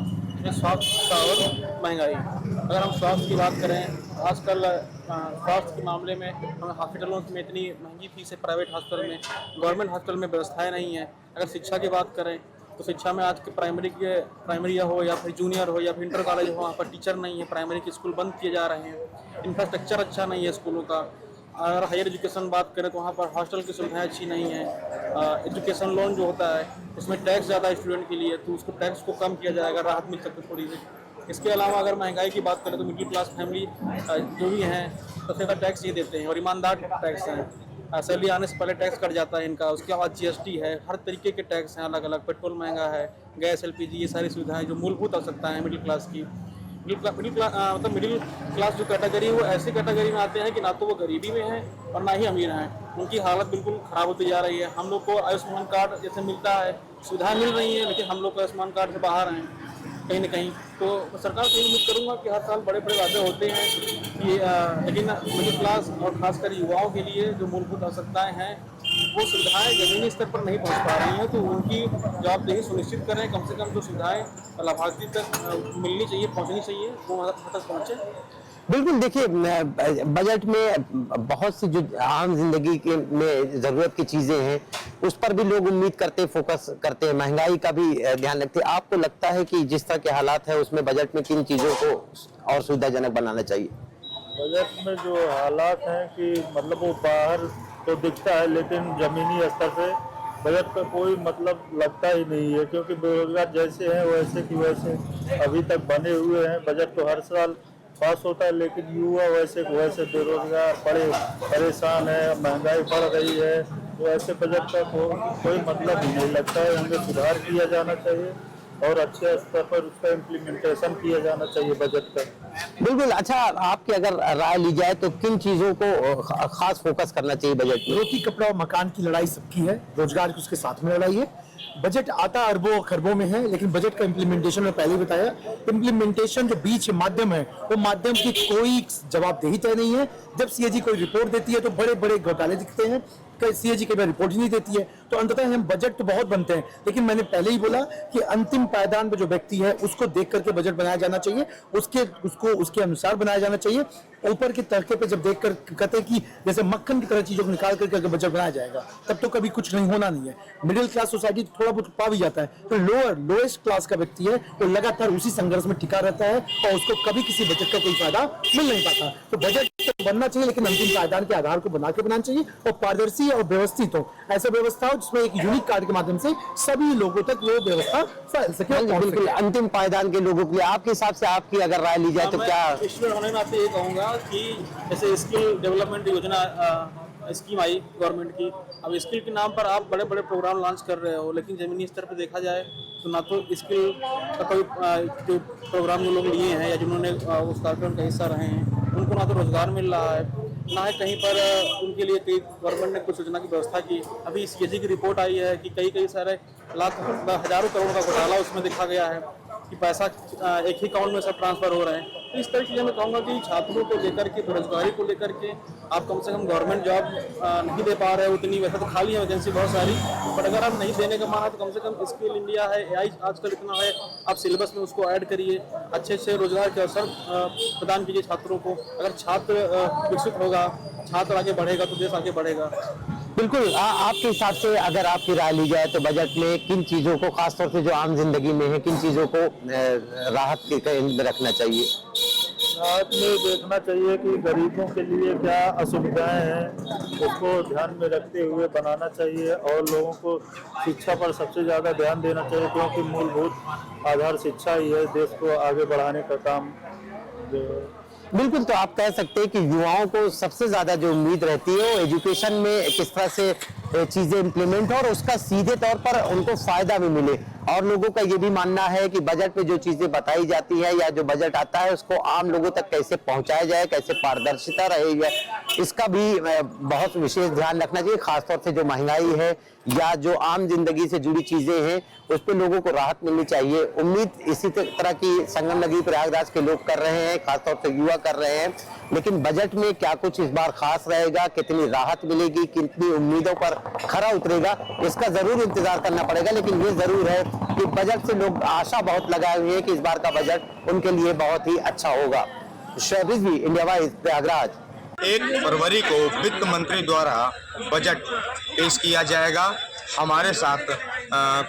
स्वास्थ्य और महंगाई, अगर हम स्वास्थ्य की बात करें, आजकल स्वास्थ्य के मामले में हमें हॉस्पिटलों में इतनी महंगी फीस है, प्राइवेट हॉस्पिटल में, गवर्नमेंट हॉस्पिटल में व्यवस्थाएं नहीं है। अगर शिक्षा की बात करें तो शिक्षा में आज के प्राइमरी हो या फिर जूनियर हो या फिर इंटर कॉलेज हो, वहाँ पर टीचर नहीं है, प्राइमरी के स्कूल बंद किए जा रहे हैं, इंफ्रास्ट्रक्चर अच्छा नहीं है स्कूलों का। अगर हायर एजुकेशन बात करें तो वहाँ पर हॉस्टल की सुविधाएं अच्छी नहीं है। एजुकेशन लोन जो होता है उसमें टैक्स ज़्यादा स्टूडेंट के लिए, तो उसको टैक्स को कम किया जाएगा, राहत मिल सकती है थोड़ी सी। इसके अलावा अगर महंगाई की बात करें तो मिडिल क्लास फैमिली जो भी हैं सबसे ज़्यादा टैक्स ये देते हैं और ईमानदार टैक्स हैं। सैलरी आने से पहले टैक्स कट जाता है इनका, उसके बाद जीएसटी है, हर तरीके के टैक्स हैं अलग अलग, पेट्रोल महंगा है, गैस एलपीजी, ये सारी सुविधाएं जो मूलभूत आवश्यकता है मिडिल क्लास की। मिडिल क्लास जो कैटेगरी है वो ऐसी कैटेगरी में आते हैं कि ना तो वो गरीबी में है और ना ही अमीर हैं, उनकी हालत बिल्कुल ख़राब होती जा रही है। हम लोग को आयुष्मान कार्ड जैसे मिलता है, सुविधाएं मिल रही हैं, लेकिन हम लोग को आयुष्मान कार्ड से बाहर हैं कहीं ना कहीं। तो सरकार से उम्मीद करूंगा कि हर साल बड़े बड़े वादे होते हैं कि लेकिन मिडिल क्लास और खासकर युवाओं के लिए जो मूलभूत आवश्यकताएं हैं वो सुविधाएं ज़मीनी स्तर पर नहीं पहुंच पा रही हैं, तो उनकी जवाबदेही सुनिश्चित करें। कम से कम जो सुविधाएं लाभार्थी तक मिलनी चाहिए, पहुंचनी चाहिए, वो वहाँ तक पहुँचे। बिल्कुल, देखिए बजट में बहुत सी जो आम जिंदगी के में ज़रूरत की चीज़ें हैं उस पर भी लोग उम्मीद करते, फोकस करते हैं, महंगाई का भी ध्यान रखते हैं। आपको लगता है कि जिस तरह के हालात है उसमें बजट में किन चीज़ों को और सुविधाजनक बनाना चाहिए? बजट में जो हालात हैं कि मतलब वो बाहर तो दिखता है लेकिन ज़मीनी स्तर पे बजट का कोई मतलब लगता ही नहीं है, क्योंकि बेरोजगार जैसे हैं वैसे की वैसे अभी तक बने हुए हैं। बजट तो हर साल पास होता है लेकिन युवा वैसे बेरोजगार पड़े परेशान है, महंगाई बढ़ रही है, तो ऐसे बजट का कोई मतलब ही नहीं लगता है। उनमें सुधार किया जाना चाहिए और अच्छे स्तर पर उसका इम्प्लीमेंटेशन किया जाना चाहिए बजट का। बिल्कुल। अच्छा, आपकी अगर राय ली जाए तो किन चीज़ों को खास फोकस करना चाहिए बजट में? रोटी कपड़ा और मकान की लड़ाई सबकी है, रोजगार की उसके साथ में लड़ाई है। बजट आता अरबों खरबों में है लेकिन बजट का इम्प्लीमेंटेशन में पहले ही बताया, इम्प्लीमेंटेशन जो बीच माध्यम है वो माध्यम की कोई जवाबदेही तय नहीं है। जब सीएजी कोई रिपोर्ट देती है तो बड़े बड़े घोटाले दिखते हैं, सीएजी कई बार रिपोर्ट ही नहीं देती है। तो अंततः हम बजट तो बहुत बनते हैं लेकिन मैंने पहले ही बोला कि अंतिम पायदान पर जो व्यक्ति है उसको देख करके बजट बनाया जाना चाहिए, उसके अनुसार बनाया जाना चाहिए। ऊपर के तहके पे जब देखकर कहते हैं कि जैसे मक्खन की तरह चीजों को निकाल करके अगर बजट बनाया जाएगा तब तो कभी कुछ नहीं होना नहीं है। मिडिल क्लास सोसाइटी थोड़ा बहुत पा भी जाता है, तो लोएस्ट क्लास का व्यक्ति है वो लगातार उसी संघर्ष में टिका रहता है और उसको कभी किसी बजट का कोई फायदा मिल नहीं पाता। तो बजट तो बनना चाहिए लेकिन अंतिम पायदान के आधार को बना के बनाना चाहिए और पारदर्शी और व्यवस्थित हो। ऐसा व्यवस्था हो जिसमें एक यूनिक कार्ड के माध्यम से सभी लोगों तक वो व्यवस्था फैल सके। बिल्कुल, अंतिम पायदान के लोगों के लिए आपके हिसाब से आपकी अगर राय ली जाए तो क्या? ईश्वर होने नाते ये कहूँगा कि जैसे स्किल डेवलपमेंट योजना स्कीम आई गवर्नमेंट की। अब स्किल के नाम पर आप बड़े बड़े प्रोग्राम लॉन्च कर रहे हो, लेकिन ज़मीनी स्तर पर देखा जाए तो ना तो स्किल का कोई जो प्रोग्राम जो लोग लिए हैं या जिन्होंने उस कार्यक्रम का हिस्सा रहे हैं उनको ना तो रोज़गार मिल रहा है, ना है कहीं पर उनके लिए कई गवर्नमेंट ने कुछ योजना की व्यवस्था की। अभी CAG की रिपोर्ट आई है कि कई सारे लाख हज़ारों करोड़ का घोटाला उसमें देखा गया है कि पैसा एक ही अकाउंट में सब ट्रांसफ़र हो रहे हैं। तो इस तरह की चीज़ें मैं कहूँगा कि छात्रों को लेकर के, बेरोजगारी को लेकर के आप कम से कम गवर्नमेंट जॉब नहीं दे पा रहे हो उतनी, वैसे तो खाली है वैकेंसी बहुत सारी, बट अगर आप नहीं देने का माना तो कम से कम स्किल इंडिया है, AI आजकल इतना है, आप सिलेबस में उसको ऐड करिए, अच्छे से रोजगार के अवसर प्रदान कीजिए छात्रों को। अगर छात्र विकसित होगा, छात्र आगे बढ़ेगा तो देश आगे बढ़ेगा। बिल्कुल। आपके हिसाब से अगर आपकी राय ली जाए तो बजट में किन चीज़ों को, खासतौर से जो आम जिंदगी में है, किन चीज़ों को राहत के केंद्र में रखना चाहिए? राहत में देखना चाहिए कि गरीबों के लिए क्या असुविधाएं हैं, उसको ध्यान में रखते हुए बनाना चाहिए, और लोगों को शिक्षा पर सबसे ज़्यादा ध्यान देना चाहिए, क्योंकि मूलभूत आधार शिक्षा ही है देश को आगे बढ़ाने का काम जो। बिल्कुल। तो आप कह सकते हैं कि युवाओं को सबसे ज़्यादा जो उम्मीद रहती है वो एजुकेशन में किस तरह से चीज़ें इम्प्लीमेंट हो और उसका सीधे तौर पर उनको फ़ायदा भी मिले। और लोगों का ये भी मानना है कि बजट में जो चीज़ें बताई जाती है या जो बजट आता है उसको आम लोगों तक कैसे पहुंचाया जाए, कैसे पारदर्शिता रहेगी, इसका भी बहुत विशेष ध्यान रखना चाहिए। खासतौर से जो महंगाई है या जो आम जिंदगी से जुड़ी चीज़ें हैं उस पर लोगों को राहत मिलनी चाहिए। उम्मीद इसी तरह की संगम नगरी प्रयागराज के लोग कर रहे हैं, खासतौर से युवा कर रहे हैं। लेकिन बजट में क्या कुछ इस बार खास रहेगा, कितनी राहत मिलेगी, कितनी उम्मीदों पर खरा उतरेगा, इसका जरूर इंतजार करना पड़ेगा। लेकिन ये जरूर है कि बजट से लोग आशा बहुत लगाए हुए हैं कि इस बार का बजट उनके लिए बहुत ही अच्छा होगा। शहरिज़वी, इंडिया वाइज, प्रयागराज। 1 फरवरी को वित्त मंत्री द्वारा बजट पेश किया जाएगा। हमारे साथ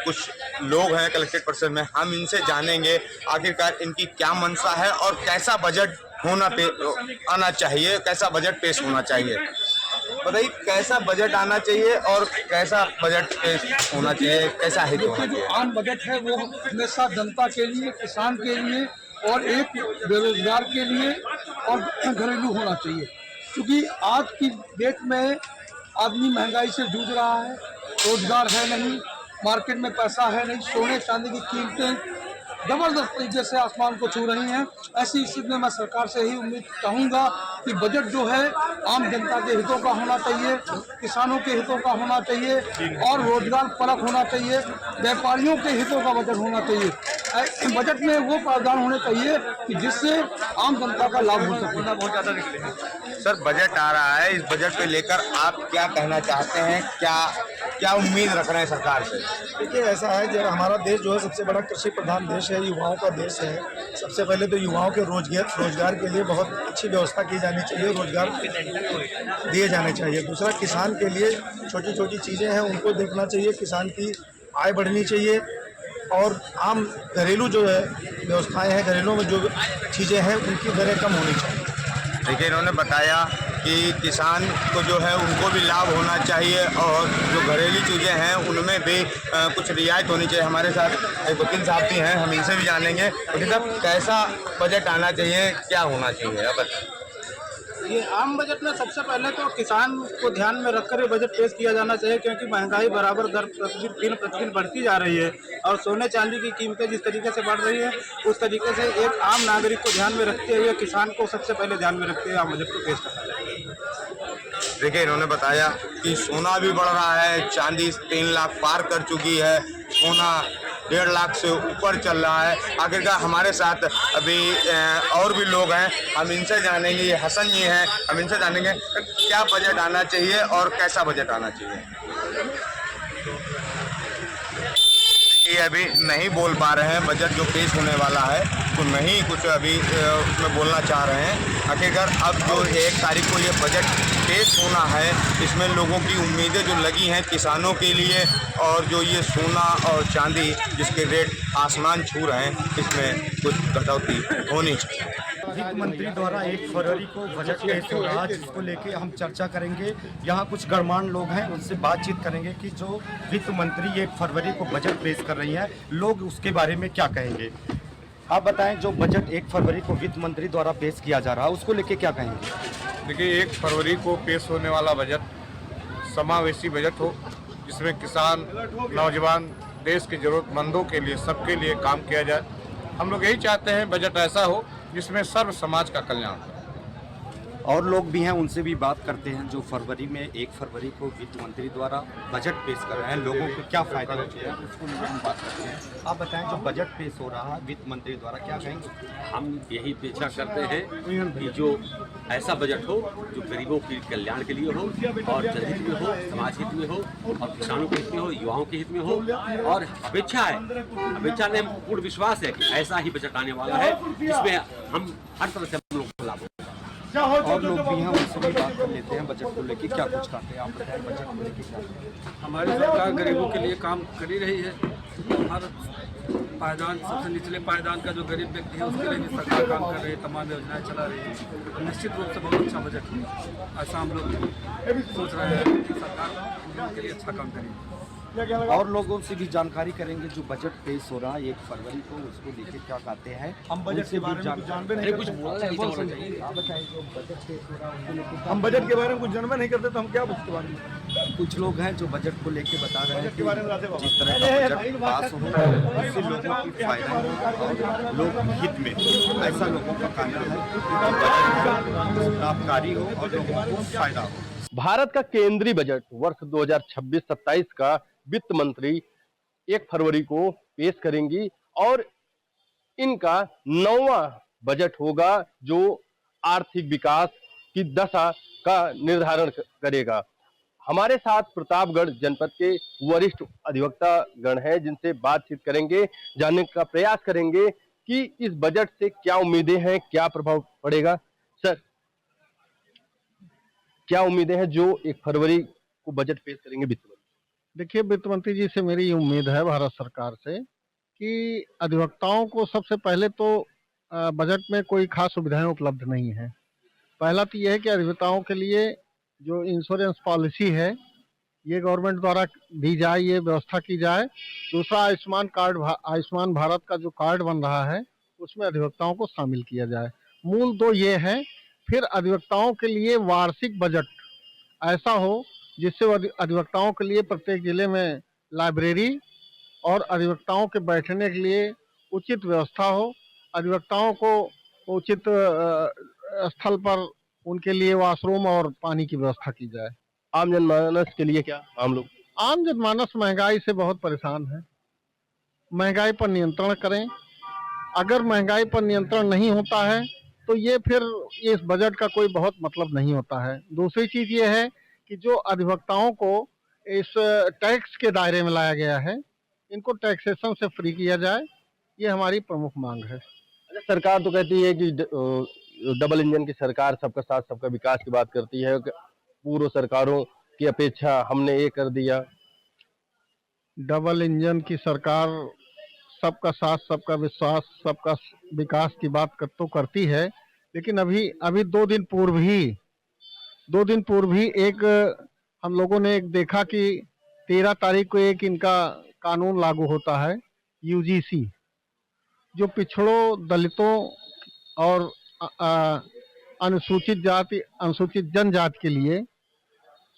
कुछ लोग हैं कलेक्टेड पर्सन में, हम इनसे जानेंगे आखिरकार इनकी क्या मंशा है और कैसा बजट आना चाहिए, कैसा बजट पेश होना चाहिए। बताइए कैसा बजट आना चाहिए और कैसा बजट पेश होना चाहिए, कैसा हित होना चाहिए? आम बजट है वो हमेशा जनता के लिए, किसान के लिए और एक बेरोजगार के लिए और घरेलू होना चाहिए, क्योंकि आज की डेट में आदमी महंगाई से जूझ रहा है, रोजगार है नहीं, मार्केट में पैसा है नहीं, सोने चांदी की कीमतें जबरदस्त तरीके से आसमान को छू रही हैं। ऐसी स्थिति में मैं सरकार से ही उम्मीद चाहूँगा कि बजट जो है आम जनता के हितों का होना चाहिए, किसानों के हितों का होना चाहिए और रोजगार परक होना चाहिए, व्यापारियों के हितों का बजट होना चाहिए। बजट में वो प्रावधान होने चाहिए कि जिससे आम जनता का लाभ हो सके। बहुत ज़्यादा सर बजट आ रहा है, इस बजट को लेकर आप क्या कहना चाहते हैं, क्या उम्मीद रख रहे हैं सरकार से? देखिए ऐसा है जब हमारा देश जो है सबसे बड़ा कृषि प्रधान देश है, युवाओं का देश है। सबसे पहले तो युवाओं के रोजगार के लिए बहुत अच्छी व्यवस्था की जानी चाहिए, रोजगार दिए जाने चाहिए। दूसरा, किसान के लिए छोटी छोटी चीज़ें हैं उनको देखना चाहिए, किसान की आय बढ़नी चाहिए और आम घरेलू जो है व्यवस्थाएं हैं, घरेलू में जो चीज़ें हैं उनकी दरें कम होनी चाहिए। देखिए इन्होंने बताया कि किसान को जो है उनको भी लाभ होना चाहिए और जो घरेलू चीज़ें हैं उनमें भी कुछ रियायत होनी चाहिए। हमारे साथ एक वकील साहब भी हैं, हम इनसे भी जानेंगे। वकील साहब कैसा बजट आना चाहिए, क्या होना चाहिए? अब ये आम बजट में सबसे पहले तो किसान को ध्यान में रखकर बजट पेश किया जाना चाहिए, क्योंकि महंगाई बराबर दर प्रतिदिन बढ़ती जा रही है और सोने चांदी की कीमतें जिस तरीके से बढ़ रही है उस तरीके से एक आम नागरिक को ध्यान में रखते हुए किसान को सबसे पहले ध्यान में रखते हुए आम बजट को पेश करना चाहिए। देखिए इन्होंने बताया कि सोना भी बढ़ रहा है, चांदी 3 लाख पार कर चुकी है, सोना 1.5 लाख से ऊपर चल रहा है। आखिरकार हमारे साथ अभी और भी लोग हैं, हम इनसे जानेंगे। ये हसन जी हैं, हम इनसे जानेंगे क्या बजट आना चाहिए और कैसा बजट आना चाहिए। ये अभी नहीं बोल पा रहे हैं, बजट जो पेश होने वाला है तो नहीं कुछ अभी उसमें बोलना चाह रहे हैं। आखिरकार अब जो 1 तारीख को ये बजट पेश होना है, इसमें लोगों की उम्मीदें जो लगी हैं किसानों के लिए और जो ये सोना और चांदी जिसके रेट आसमान छू रहे हैं, इसमें कुछ कटौती होनी चाहिए। वित्त मंत्री द्वारा 1 फरवरी को बजट पेश हो रहा है, जिसको लेके हम चर्चा करेंगे। यहाँ कुछ गणमान्य लोग हैं, उनसे बातचीत करेंगे कि जो वित्त मंत्री 1 फरवरी को बजट पेश कर रही हैं, लोग उसके बारे में क्या कहेंगे। आप बताएं, जो बजट 1 फरवरी को वित्त मंत्री द्वारा पेश किया जा रहा है उसको लेके क्या कहेंगे? देखिए 1 फरवरी को पेश होने वाला बजट समावेशी बजट हो, जिसमें किसान, नौजवान, देश के ज़रूरतमंदों के लिए, सबके लिए काम किया जाए। हम लोग यही चाहते हैं बजट ऐसा हो जिसमें सर्व समाज का कल्याण हो। और लोग भी हैं, उनसे भी बात करते हैं। जो फरवरी में 1 फरवरी को वित्त मंत्री द्वारा बजट पेश कर रहे हैं, लोगों को क्या फ़ायदा हो है उसको हम बात करते हैं। आप बताएं, जो बजट पेश हो रहा है वित्त मंत्री द्वारा, क्या कहेंगे? हम यही अपेक्षा करते हैं कि जो ऐसा बजट हो जो गरीबों के कल्याण के लिए हो और जनहित में हो, समाज हित में हो और किसानों के हित में हो, युवाओं के हित में हो। और अपेक्षा नहीं, पूर्ण विश्वास है कि ऐसा ही बजट आने वाला है जिसमें हम हर तरह से हम लोग को लाभ हो। और लोग भी हैं, उनसे भी बात कर लेते हैं। बजट को लेकर क्या कुछ कहते हैं, आप बताएं बजट को लेकर क्या? हमारी सरकार गरीबों के लिए काम कर ही रही है। हर पायदान, सबसे निचले पायदान का जो गरीब व्यक्ति है उसके लिए भी सरकार काम कर रही है, तमाम योजनाएं चला रही है। निश्चित रूप से बहुत अच्छा बजट है, ऐसा हम लोग सोच रहे हैं कि सरकार हम लोगों के लिए अच्छा काम करेगी। और लोगों से भी जानकारी करेंगे जो बजट पेश हो रहा है 1 फरवरी को, उसको लेकर क्या कहते हैं। हम बजट के बारे में कुछ जानते नहीं, कुछ आप बताएं जो बजट पेश हो रहा है उसको लेकर। हम बजट के बारे में कुछ जानना नहीं करते तो हम क्या उसके बारे में। कुछ लोग हैं जो बजट को लेकर बता रहे हैं कि जिस तरह का बजट पास हो उससे लोगों की फायदा हो, लोग हित में, ऐसा लोगों का कहना है कि बजट लाभकारी हो और लोगों को फायदा हो। भारत का केंद्रीय बजट वर्ष 2026-27 का वित्त मंत्री 1 फरवरी को पेश करेंगी और इनका 9वां बजट होगा जो आर्थिक विकास की दशा का निर्धारण करेगा। हमारे साथ प्रतापगढ़ जनपद के वरिष्ठ अधिवक्ता गण हैं, जिनसे बातचीत करेंगे, जानने का प्रयास करेंगे कि इस बजट से क्या उम्मीदें हैं, क्या प्रभाव पड़ेगा। सर, क्या उम्मीदें हैं जो 1 फरवरी को बजट पेश करेंगे वित्त मंत्री? देखिए, वित्त मंत्री जी से मेरी उम्मीद है भारत सरकार से कि अधिवक्ताओं को सबसे पहले तो बजट में कोई खास सुविधाएं उपलब्ध नहीं है। पहला तो यह है कि अधिवक्ताओं के लिए जो इंश्योरेंस पॉलिसी है ये गवर्नमेंट द्वारा दी जाए, ये व्यवस्था की जाए। दूसरा, आयुष्मान भारत का जो कार्ड बन रहा है उसमें अधिवक्ताओं को शामिल किया जाए। मूल दो ये हैं। फिर अधिवक्ताओं के लिए वार्षिक बजट ऐसा हो जिससे अधिवक्ताओं के लिए प्रत्येक जिले में लाइब्रेरी और अधिवक्ताओं के बैठने के लिए उचित व्यवस्था हो, अधिवक्ताओं को उचित स्थल पर उनके लिए वॉशरूम और पानी की व्यवस्था की जाए। आम जनमानस के लिए क्या? आम जनमानस महंगाई से बहुत परेशान है। महंगाई पर नियंत्रण करें। अगर महंगाई पर नियंत्रण नहीं होता है तो ये फिर इस बजट का कोई बहुत मतलब नहीं होता है। दूसरी चीज ये है कि जो अधिवक्ताओं को इस टैक्स के दायरे में लाया गया है, इनको टैक्सेशन से फ्री किया जाए, ये हमारी प्रमुख मांग है। सरकार तो कहती है कि डबल इंजन की सरकार, सबका साथ सबका विकास की बात करती है। पूर्व सरकारों की अपेक्षा हमने ये कर दिया। डबल इंजन की सरकार सबका साथ सबका विश्वास सबका विकास की बात तो करती है, लेकिन अभी 2 दिन पूर्व ही एक हम लोगों ने एक देखा कि 13 तारीख को एक इनका कानून लागू होता है, यूजीसी, जो पिछड़ों, दलितों और अनुसूचित जनजाति के लिए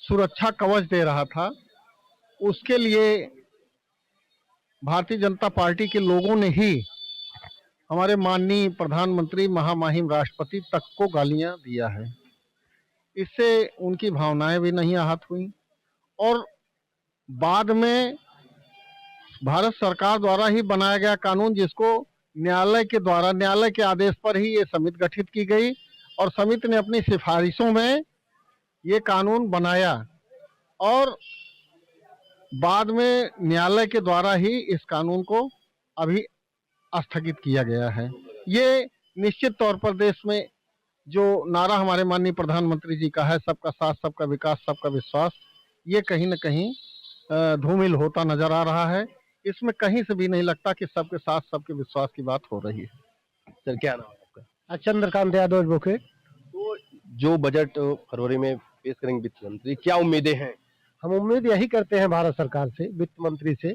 सुरक्षा कवच दे रहा था। उसके लिए भारतीय जनता पार्टी के लोगों ने ही हमारे माननीय प्रधानमंत्री, महामहिम राष्ट्रपति तक को गालियां दिया है। इससे उनकी भावनाएं भी नहीं आहत हुई और बाद में भारत सरकार द्वारा ही बनाया गया कानून, जिसको न्यायालय के आदेश पर ही ये समिति गठित की गई और समिति ने अपनी सिफारिशों में ये कानून बनाया और बाद में न्यायालय के द्वारा ही इस कानून को अभी स्थगित किया गया है। ये निश्चित तौर पर देश में जो नारा हमारे माननीय प्रधानमंत्री जी का है, सबका साथ सबका विकास सबका विश्वास, ये कहीं न कहीं धूमिल होता नजर आ रहा है। इसमें कहीं से भी नहीं लगता कि सबके साथ सबके विश्वास की बात हो रही है। सर, क्या नाम है आपका? चंद्रकांत यादव बोके। तो जो बजट फरवरी में पेश करेंगे वित्त मंत्री, क्या उम्मीदें हैं? हम उम्मीद यही करते हैं भारत सरकार से, वित्त मंत्री से,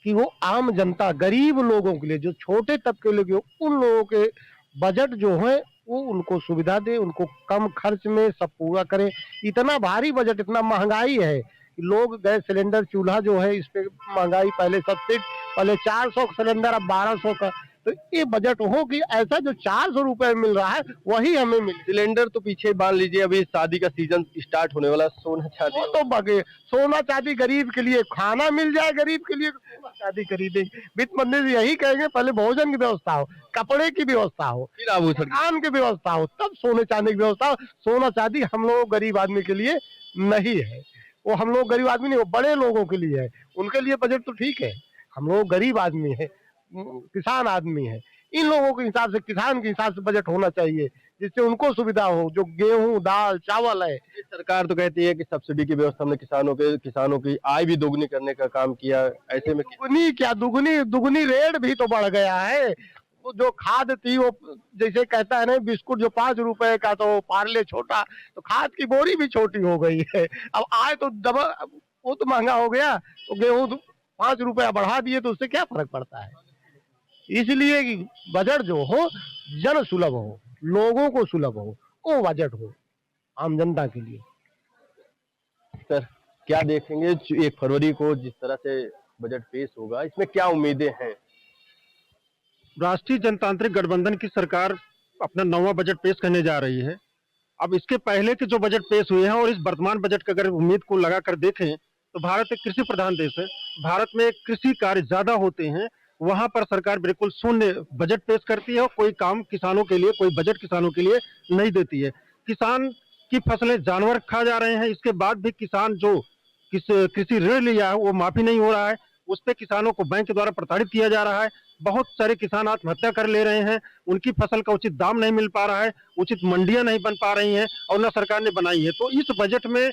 कि वो आम जनता, गरीब लोगों के लिए, जो छोटे तबके लोग, उन लोगों के बजट जो है वो उनको सुविधा दे, उनको कम खर्च में सब पूरा करे। इतना भारी बजट, इतना महंगाई है, लोग गैस सिलेंडर चूल्हा जो है इस पे महंगाई, पहले सब्सिडी पहले 400 का सिलेंडर अब 1200 का। तो ये बजट हो कि ऐसा जो 400 रुपए मिल रहा है वही हमें मिले। सिलेंडर तो पीछे मान लीजिए, अभी शादी का सीजन स्टार्ट होने वाला, सोना चांदी वो तो बगे सोना चांदी गरीब के लिए, खाना मिल जाए गरीब के लिए, सोना चांदी खरीदेंगे। वित्त मंत्री यही कहेंगे पहले भोजन की व्यवस्था हो, कपड़े की व्यवस्था हो, फिर आभूषण खान की व्यवस्था हो, तब सोने चांदी की व्यवस्था हो। सोना चांदी हम लोग गरीब आदमी के लिए नहीं है, वो हम लोग गरीब आदमी नहीं, वो बड़े लोगों के लिए है। उनके लिए बजट तो ठीक है, हम लोग गरीब आदमी है, किसान आदमी है, इन लोगों के हिसाब से, किसान के हिसाब से बजट होना चाहिए जिससे उनको सुविधा हो। जो गेहूं दाल चावल है, सरकार तो कहती है कि सब्सिडी की व्यवस्था में किसानों की आय भी दोगुनी करने का काम किया। ऐसे में दुगनी क्या दुगनी रेट भी तो बढ़ गया है। वो जो खाद थी, वो जैसे कहता है ना, बिस्कुट जो 5 रुपए का तो पार्ले छोटा, तो खाद की बोरी भी छोटी हो गई है। अब आय तो डबल, वो तो महंगा हो गया, तो गेहूं 5 रुपया बढ़ा दिए तो उससे क्या फर्क पड़ता है। इसलिए कि बजट जो हो जन सुलभ हो, लोगों को सुलभ हो, वो बजट हो आम जनता के लिए। सर क्या देखेंगे 1 फरवरी को जिस तरह से बजट पेश होगा, इसमें क्या उम्मीदें हैं? राष्ट्रीय जनतांत्रिक गठबंधन की सरकार अपना 9वां बजट पेश करने जा रही है। अब इसके पहले के जो बजट पेश हुए हैं और इस वर्तमान बजट की अगर उम्मीद को लगा कर देखें तो भारत एक कृषि प्रधान देश है। भारत में कृषि कार्य ज्यादा होते हैं, वहां पर सरकार बिल्कुल शून्य बजट पेश करती है और कोई काम किसानों के लिए, कोई बजट किसानों के लिए नहीं देती है। किसान की फसलें जानवर खा जा रहे हैं, इसके बाद भी किसान जो कृषि ऋण लिया है वो माफी नहीं हो रहा है, उस पर किसानों को बैंक के द्वारा प्रताड़ित किया जा रहा है। बहुत सारे किसान आत्महत्या कर ले रहे हैं, उनकी फसल का उचित दाम नहीं मिल पा रहा है, उचित मंडियां नहीं बन पा रही हैं और न सरकार ने बनाई है। तो इस बजट में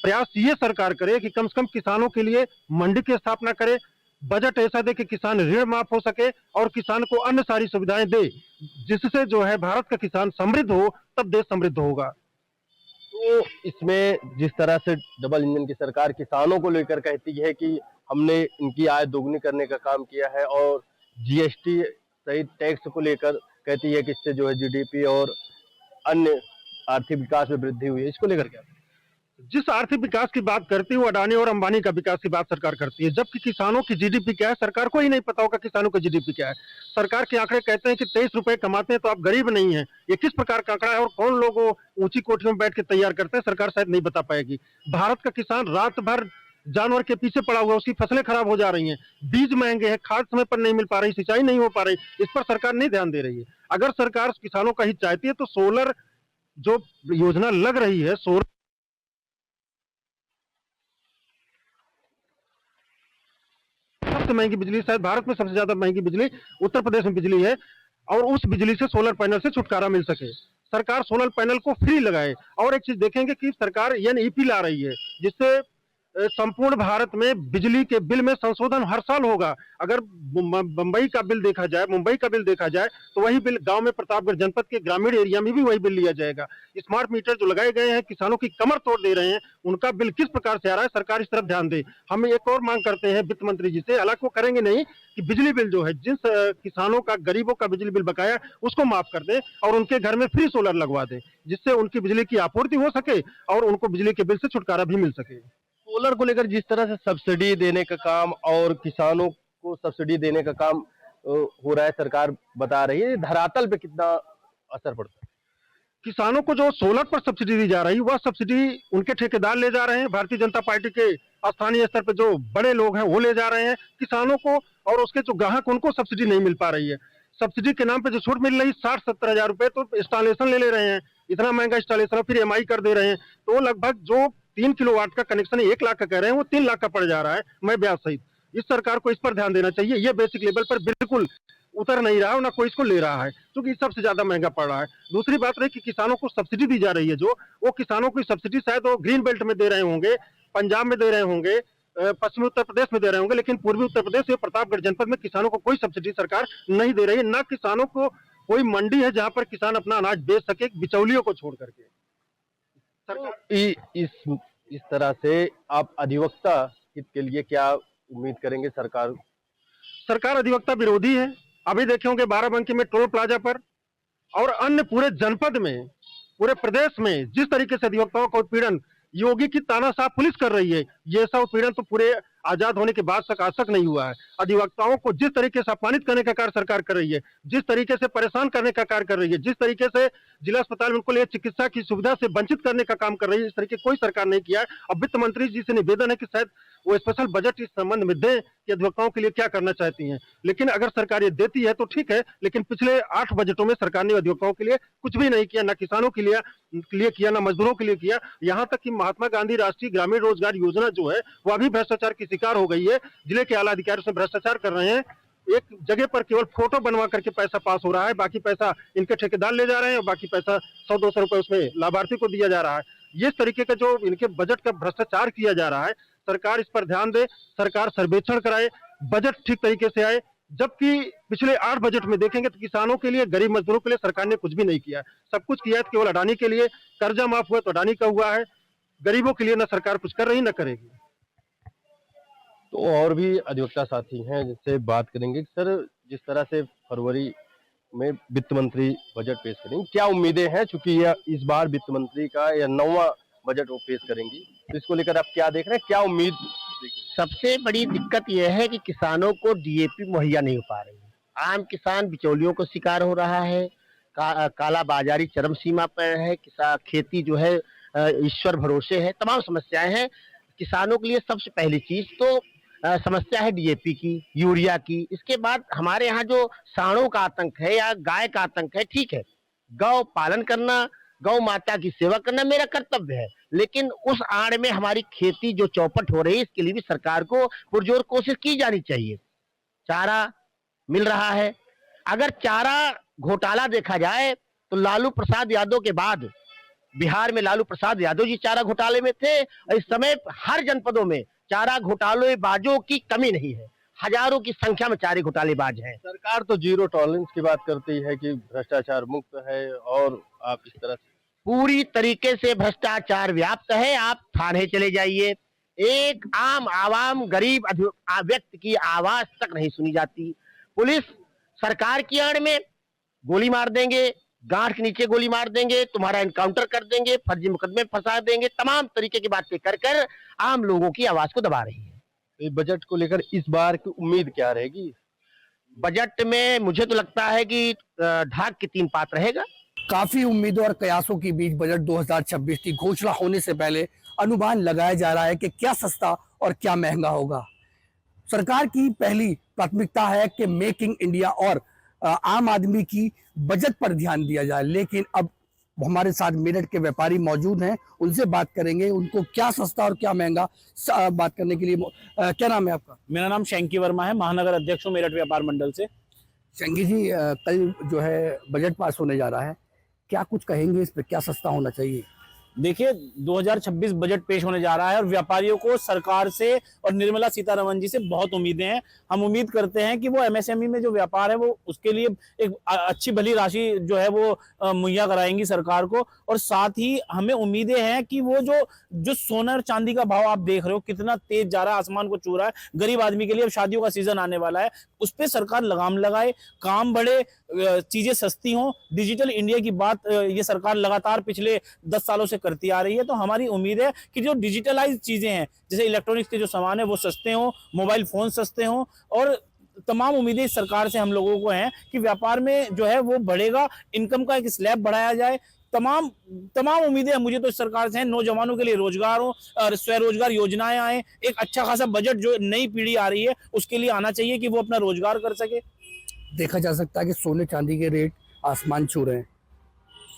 प्रयास ये सरकार करे कि कम से कम किसानों के लिए मंडी की स्थापना करे, बजट ऐसा दे कि किसान ऋण माफ हो सके और किसान को अन्य सारी सुविधाएं दे, जिससे जो है भारत का किसान समृद्ध हो, तब देश समृद्ध होगा। तो इसमें जिस तरह से डबल इंजन की सरकार किसानों को लेकर कहती है कि हमने इनकी आय दोगुनी करने का काम किया है और जीएसटी सहित टैक्स को लेकर कहती है कि इससे जो है जीडीपी और अन्य आर्थिक विकास में वृद्धि हुई है, इसको लेकर क्या? जिस आर्थिक विकास की बात करती है वो अडानी और अंबानी का विकास की बात सरकार करती है, जबकि किसानों की जीडीपी क्या है सरकार को ही नहीं पता होगा किसानों का जीडीपी क्या है। सरकार के आंकड़े कहते हैं कि 23 रुपए कमाते हैं तो आप गरीब नहीं है। ये किस प्रकार का आंकड़ा है और कौन लोग ऊंची कोठरियों में बैठ के तैयार करते हैं, सरकार शायद नहीं बता पाएगी। भारत का किसान रात भर जानवर के पीछे पड़ा हुआ, उसकी फसलें खराब हो जा रही हैं, बीज महंगे हैं, खाद समय पर नहीं मिल पा रही, सिंचाई नहीं हो पा रही, इस पर सरकार नहीं ध्यान दे रही है। अगर सरकार किसानों का हित चाहती है तो सोलर जो योजना लग रही है, सोलर सबसे महंगी बिजली, शायद भारत में सबसे ज्यादा महंगी बिजली उत्तर प्रदेश में बिजली है, और उस बिजली से सोलर पैनल से छुटकारा मिल सके। सरकार सोलर पैनल को फ्री लगाए। और एक चीज देखेंगे कि सरकार एनईपी ला रही है, जिससे संपूर्ण भारत में बिजली के बिल में संशोधन हर साल होगा। अगर मुंबई का बिल देखा जाए तो वही बिल गांव में प्रतापगढ़ जनपद के ग्रामीण एरिया में भी वही बिल लिया जाएगा। स्मार्ट मीटर जो लगाए गए हैं किसानों की कमर तोड़ दे रहे हैं, उनका बिल किस प्रकार से आ रहा है, सरकार इस तरफ ध्यान दे। हम एक और मांग करते हैं वित्त मंत्री जी से, हालांकि वो करेंगे नहीं, कि बिजली बिल जो है जिन किसानों का, गरीबों का बिजली बिल बकाया उसको माफ कर दे और उनके घर में फ्री सोलर लगवा दे, जिससे उनकी बिजली की आपूर्ति हो सके और उनको बिजली के बिल से छुटकारा भी मिल सके। सोलर को लेकर जिस तरह से सब्सिडी देने का काम और किसानों को सब्सिडी देने का काम हो रहा है, सरकार बता रही है, धरातल पे कितना असर पड़ता है? किसानों को जो सोलर पर सब्सिडी दी जा रही है वह सब्सिडी उनके ठेकेदार ले जा रहे हैं, भारतीय जनता पार्टी के स्थानीय स्तर पर जो बड़े लोग हैं वो ले जा रहे हैं किसानों को, और उसके जो ग्राहक उनको सब्सिडी नहीं मिल पा रही है। सब्सिडी के नाम पे जो छूट मिल रही है 60-70 हजार रुपए तो इंस्टॉलेशन ले रहे हैं, इतना महंगा इंस्टॉलेशन, फिर EMI कर दे रहे हैं, तो लगभग जो 3 किलोवाट का कनेक्शन 1 लाख का कह रहे हैं वो 3 लाख का पड़ जा रहा है, मैं ब्याज सहित। इस सरकार को इस पर ध्यान देना चाहिए। ये बेसिक लेवल पर बिल्कुल उतर नहीं रहा है, ना कोई इसको ले रहा है, क्योंकि सबसे ज्यादा महंगा पड़ रहा है। दूसरी बात रही कि किसानों को सब्सिडी दी जा रही है, जो वो किसानों की सब्सिडी शायद वो ग्रीन बेल्ट में दे रहे होंगे, पंजाब में दे रहे होंगे, पश्चिमी उत्तर प्रदेश में दे रहे होंगे, लेकिन पूर्वी उत्तर प्रदेश या प्रतापगढ़ जनपद में किसानों को कोई सब्सिडी सरकार नहीं दे रही है। ना किसानों को कोई मंडी है जहां पर किसान अपना अनाज बेच सके, बिचौलियों को छोड़ करके। इस तरह से आप अधिवक्ता हित के लिए क्या उम्मीद करेंगे? सरकार अधिवक्ता विरोधी है। अभी देखे होंगे बाराबंकी में टोल प्लाजा पर और अन्य पूरे जनपद में, पूरे प्रदेश में जिस तरीके से अधिवक्ताओं का उत्पीड़न योगी की तानाशाह पुलिस कर रही है, ये सब उत्पीड़न तो पूरे आजाद होने के बाद तक आज तक नहीं हुआ है। अधिवक्ताओं को जिस तरीके से अपमानित करने का कार्य सरकार कर रही है, जिस तरीके से परेशान करने का कार्य कर रही है, जिस तरीके से जिला अस्पताल में उनको लिए चिकित्सा की सुविधा से वंचित करने का काम कर रही है, इस तरीके कोई सरकार नहीं किया है। अब वित्त मंत्री जी से निवेदन है कि शायद वो स्पेशल बजट इस संबंध में दें कि अधिवक्ताओं के लिए क्या करना चाहती हैं। लेकिन अगर सरकार ये देती है तो ठीक है, लेकिन पिछले 8 बजटों में सरकार ने अधिवक्ताओं के लिए कुछ भी नहीं किया, ना किसानों के लिए किया, ना मजदूरों के लिए किया। यहाँ तक कि महात्मा गांधी राष्ट्रीय ग्रामीण रोजगार योजना जो है वह भी भ्रष्टाचार की शिकार हो गई है। जिले के आला अधिकारी उसमें भ्रष्टाचार कर रहे हैं। एक जगह पर केवल फोटो बनवा करके पैसा पास हो रहा है, बाकी पैसा इनके ठेकेदार ले जा रहे हैं और बाकी पैसा 100-200 रुपए उसमें लाभार्थी को दिया जा रहा है। ये तरीके का जो इनके बजट का भ्रष्टाचार किया जा रहा है, सरकार इस पर ध्यान दे, सरकार सर्वेक्षण कराए, बजट ठीक तरीके से आए। जबकि पिछले 8 बजट में देखेंगे तो किसानों के लिए, गरीब मजदूरों के लिए सरकार ने कुछ भी नहीं किया। सब कुछ किया है केवल अडानी के लिए। कर्जा माफ हुआ तो अडानी का हुआ है, गरीबों के लिए ना सरकार कुछ कर रही न करेगी। तो और भी अधिवक्ता साथी हैं जिनसे बात करेंगे। सर, जिस तरह से फरवरी में वित्त मंत्री बजट पेश करेंगे, क्या उम्मीदें हैं? चूंकि यह इस बार वित्त मंत्री का यह 9वां बजट वो पेश करेंगी, तो इसको लेकर आप क्या देख रहे हैं, क्या उम्मीद? सबसे बड़ी दिक्कत यह है कि किसानों को डीएपी मुहैया नहीं हो पा रही है। आम किसान बिचौलियों को शिकार हो रहा है, काला बाजारी चरम सीमा पर है, खेती जो है ईश्वर भरोसे है, तमाम समस्याएं हैं। किसानों के लिए सबसे पहली चीज तो समस्या है डीएपी की, यूरिया की। इसके बाद हमारे यहाँ जो सांडों का आतंक है या गाय का आतंक है, ठीक है, गौ पालन करना, गौ माता की सेवा करना मेरा कर्तव्य है, लेकिन उस आड़ में हमारी खेती जो चौपट हो रही है, इसके लिए भी सरकार को पुरजोर कोशिश की जानी चाहिए। चारा मिल रहा है, अगर चारा घोटाला देखा जाए तो लालू प्रसाद यादव के बाद बिहार में लालू प्रसाद यादव जी चारा घोटाले में थे और इस समय हर जनपदों में चारा घोटालेबाजों की कमी नहीं है, हजारों की संख्या में चारे घोटालेबाज हैं। सरकार तो जीरो टॉलरेंस की बात करती है कि भ्रष्टाचार मुक्त है, और आप इस तरह से पूरी तरीके से भ्रष्टाचार व्याप्त है। आप थाने चले जाइए, एक आम आवाम गरीब व्यक्ति की आवाज तक नहीं सुनी जाती। पुलिस सरकार की आड़ में गोली मार देंगे, गांठ के नीचे गोली मार देंगे, तुम्हारा एनकाउंटर कर देंगे, फर्जी मुकदमे फंसा देंगे, तमाम तरीके की बातें कर कर आम लोगों की आवाज को दबा रही है। बजट को लेकर इस बार की उम्मीद क्या रहेगी? बजट में मुझे तो लगता है कि ढाक के 3 पात रहेगा। काफी उम्मीदों और कयासों के बीच बजट 2026 की घोषणा होने से पहले अनुमान लगाया जा रहा है कि क्या सस्ता और क्या महंगा होगा। सरकार की पहली प्राथमिकता है कि मेक इन इंडिया और आम आदमी की बजट पर ध्यान दिया जाए, लेकिन अब हमारे साथ मेरठ के व्यापारी मौजूद हैं, उनसे बात करेंगे उनको क्या सस्ता और क्या महंगा। बात करने के लिए क्या नाम है आपका? मेरा नाम शंकी वर्मा है, महानगर अध्यक्ष हूँ मेरठ व्यापार मंडल से। शंकी जी, कल जो है बजट पास होने जा रहा है, क्या कुछ कहेंगे इस पर, क्या सस्ता होना चाहिए? देखिए, 2026 बजट पेश होने जा रहा है और व्यापारियों को सरकार से और निर्मला सीतारमण जी से बहुत उम्मीदें हैं। हम उम्मीद करते हैं कि वो एमएसएमई में जो व्यापार है वो उसके लिए एक अच्छी भली राशि जो है वो मुहैया कराएंगी सरकार को। और साथ ही हमें उम्मीदें हैं कि वो जो सोना और चांदी का भाव आप देख रहे हो कितना तेज जा रहा है, आसमान को छू रहा है, गरीब आदमी के लिए अब शादियों का सीजन आने वाला है, उस पर सरकार लगाम लगाए, काम बढ़े, चीजें सस्ती हों। डिजिटल इंडिया की बात ये सरकार लगातार पिछले 10 सालों से करती आ रही है। तो हमारी उम्मीद है कि जो डिजिटलाइज चीजें हैं, जैसे इलेक्ट्रॉनिक्स के जो सामान है वो सस्ते हों, मोबाइल फोन सस्ते हों, और तमाम उम्मीदें इस सरकार से हम लोगों को हैं कि व्यापार में जो है वो बढ़ेगा, इनकम का एक स्लैब बढ़ाया जाए। तमाम उम्मीदें मुझे तो इस सरकार से हैं। नौजवानों के लिए रोजगार हो और स्वरोजगार योजनाएं आए, एक अच्छा खासा बजट जो नई पीढ़ी आ रही है उसके लिए आना चाहिए कि वो अपना रोजगार कर सके। देखा जा सकता है कि सोने चांदी के रेट आसमान छू रहे हैं।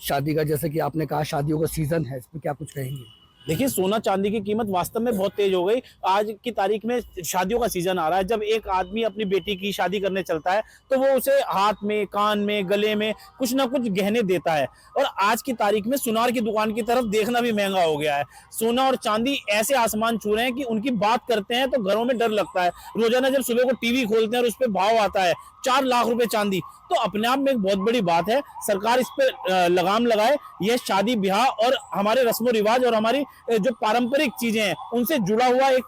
शादी का, जैसे कि आपने कहा, शादियों का सीजन है, इस पर क्या कुछ कहेंगे? देखिए, सोना चांदी की कीमत वास्तव में बहुत तेज हो गई। आज की तारीख में शादियों का सीजन आ रहा है। जब एक आदमी अपनी बेटी की शादी करने चलता है तो वो उसे हाथ में, कान में, गले में कुछ ना कुछ गहने देता है, और आज की तारीख में सुनार की दुकान की तरफ देखना भी महंगा हो गया है। सोना और चांदी ऐसे आसमान छू रहे हैं कि उनकी बात करते हैं तो घरों में डर लगता है। रोजाना जब सुबह को टीवी खोलते हैं और उस पर भाव आता है 4 लाख रुपए चांदी, तो अपने आप में एक बहुत बड़ी बात है। सरकार इस पे लगाम लगाए। यह शादी ब्याह और हमारे रस्मों रिवाज और हमारी जो पारंपरिक चीजें हैं उनसे जुड़ा हुआ एक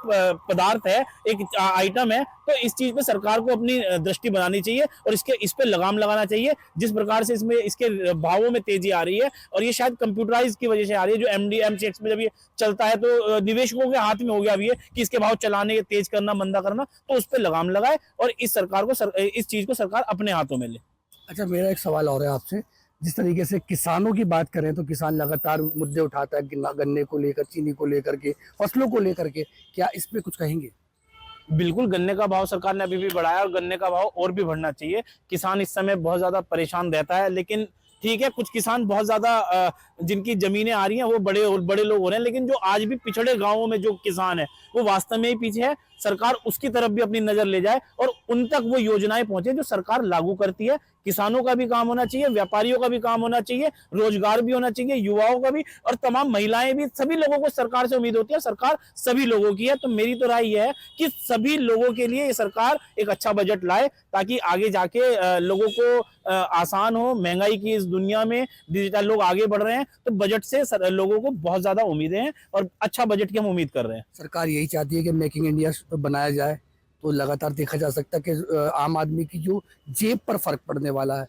पदार्थ है, एक आइटम है, तो इस चीज पे सरकार को अपनी दृष्टि बनानी चाहिए और इस पे लगाम लगाना चाहिए। जिस प्रकार से इसमें इसके भावों में तेजी आ रही है और ये शायद कंप्यूटराइज की वजह से आ रही है, जो एमडी एमसीएक्स में जब ये चलता है तो निवेशकों के हाथ में हो गया अभी कि इसके भाव चलाने, तेज करना, मंदा करना, तो उस पर लगाम लगाए और इस चीज को सरकार अपने हाथों में ले। अच्छा, मेरा एक सवाल और है आपसे। जिस तरीके से किसानों की बात करें तो किसान लगातार मुद्दे उठाता है, गन्ने को लेकर, चीनी को लेकर के, फसलों को लेकर के, क्या इस पे कुछ कहेंगे? बिल्कुल, गन्ने का भाव सरकार ने अभी भी बढ़ाया और गन्ने का भाव और भी बढ़ना चाहिए। किसान इस समय बहुत ज्यादा परेशान रहता है, लेकिन ठीक है, कुछ किसान बहुत ज्यादा जिनकी जमीनें आ रही हैं वो बड़े लोग हो रहे हैं, लेकिन जो आज भी पिछड़े गांवों में जो किसान है वो वास्तव में ही पीछे है। सरकार उसकी तरफ भी अपनी नजर ले जाए और उन तक वो योजनाएं पहुंचे जो सरकार लागू करती है। किसानों का भी काम होना चाहिए, व्यापारियों का भी काम होना चाहिए, रोजगार भी होना चाहिए, युवाओं का भी, और तमाम महिलाएं भी। सभी लोगों को सरकार से उम्मीद होती है, सरकार सभी लोगों की है। तो मेरी तो राय यह है कि सभी लोगों के लिए ये सरकार एक अच्छा बजट लाए ताकि आगे जाके लोगों को आसान हो। महंगाई की इस दुनिया में डिजिटल लोग आगे बढ़ रहे हैं, तो बजट से लोगों को बहुत ज्यादा उम्मीदें हैं और अच्छा बजट की हम उम्मीद कर रहे हैं। सरकार यही चाहती है कि मेकिंग इंडिया बनाया जाए, तो लगातार देखा जा सकता है कि आम आदमी की जो जेब पर फर्क पड़ने वाला है।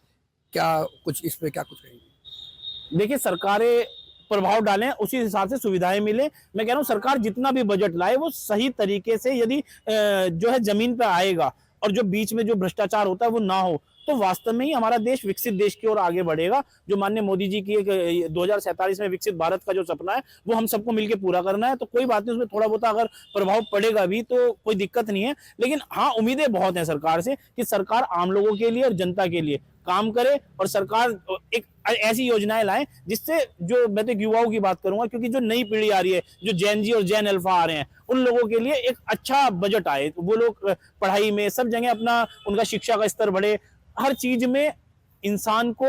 क्या कुछ इस पे क्या कुछ कहेंगे? देखिए, सरकारें प्रभाव डालें, उसी हिसाब से सुविधाएं मिले। मैं कह रहा हूँ सरकार जितना भी बजट लाए वो सही तरीके से यदि जो है जमीन पे आएगा और जो बीच में जो भ्रष्टाचार होता है वो ना हो, तो वास्तव में ही हमारा देश विकसित देश की ओर आगे बढ़ेगा। जो माननीय मोदी जी की एक 2047 में विकसित भारत का जो सपना है वो हम सबको मिलकर पूरा करना है। तो कोई बात नहीं, उसमें थोड़ा बहुत अगर प्रभाव पड़ेगा भी तो कोई दिक्कत नहीं है, लेकिन हाँ, उम्मीदें बहुत हैं सरकार से कि सरकार आम लोगों के लिए और जनता के लिए काम करे और सरकार एक ऐसी योजनाएं लाए जिससे, जो मैं तो युवाओं की बात करूंगा, क्योंकि जो नई पीढ़ी आ रही है, जो जेन जी और जेन अल्फा आ रहे हैं, उन लोगों के लिए एक अच्छा बजट आए। वो लोग पढ़ाई में सब जगह अपना, उनका शिक्षा का स्तर बढ़े, हर चीज में इंसान को,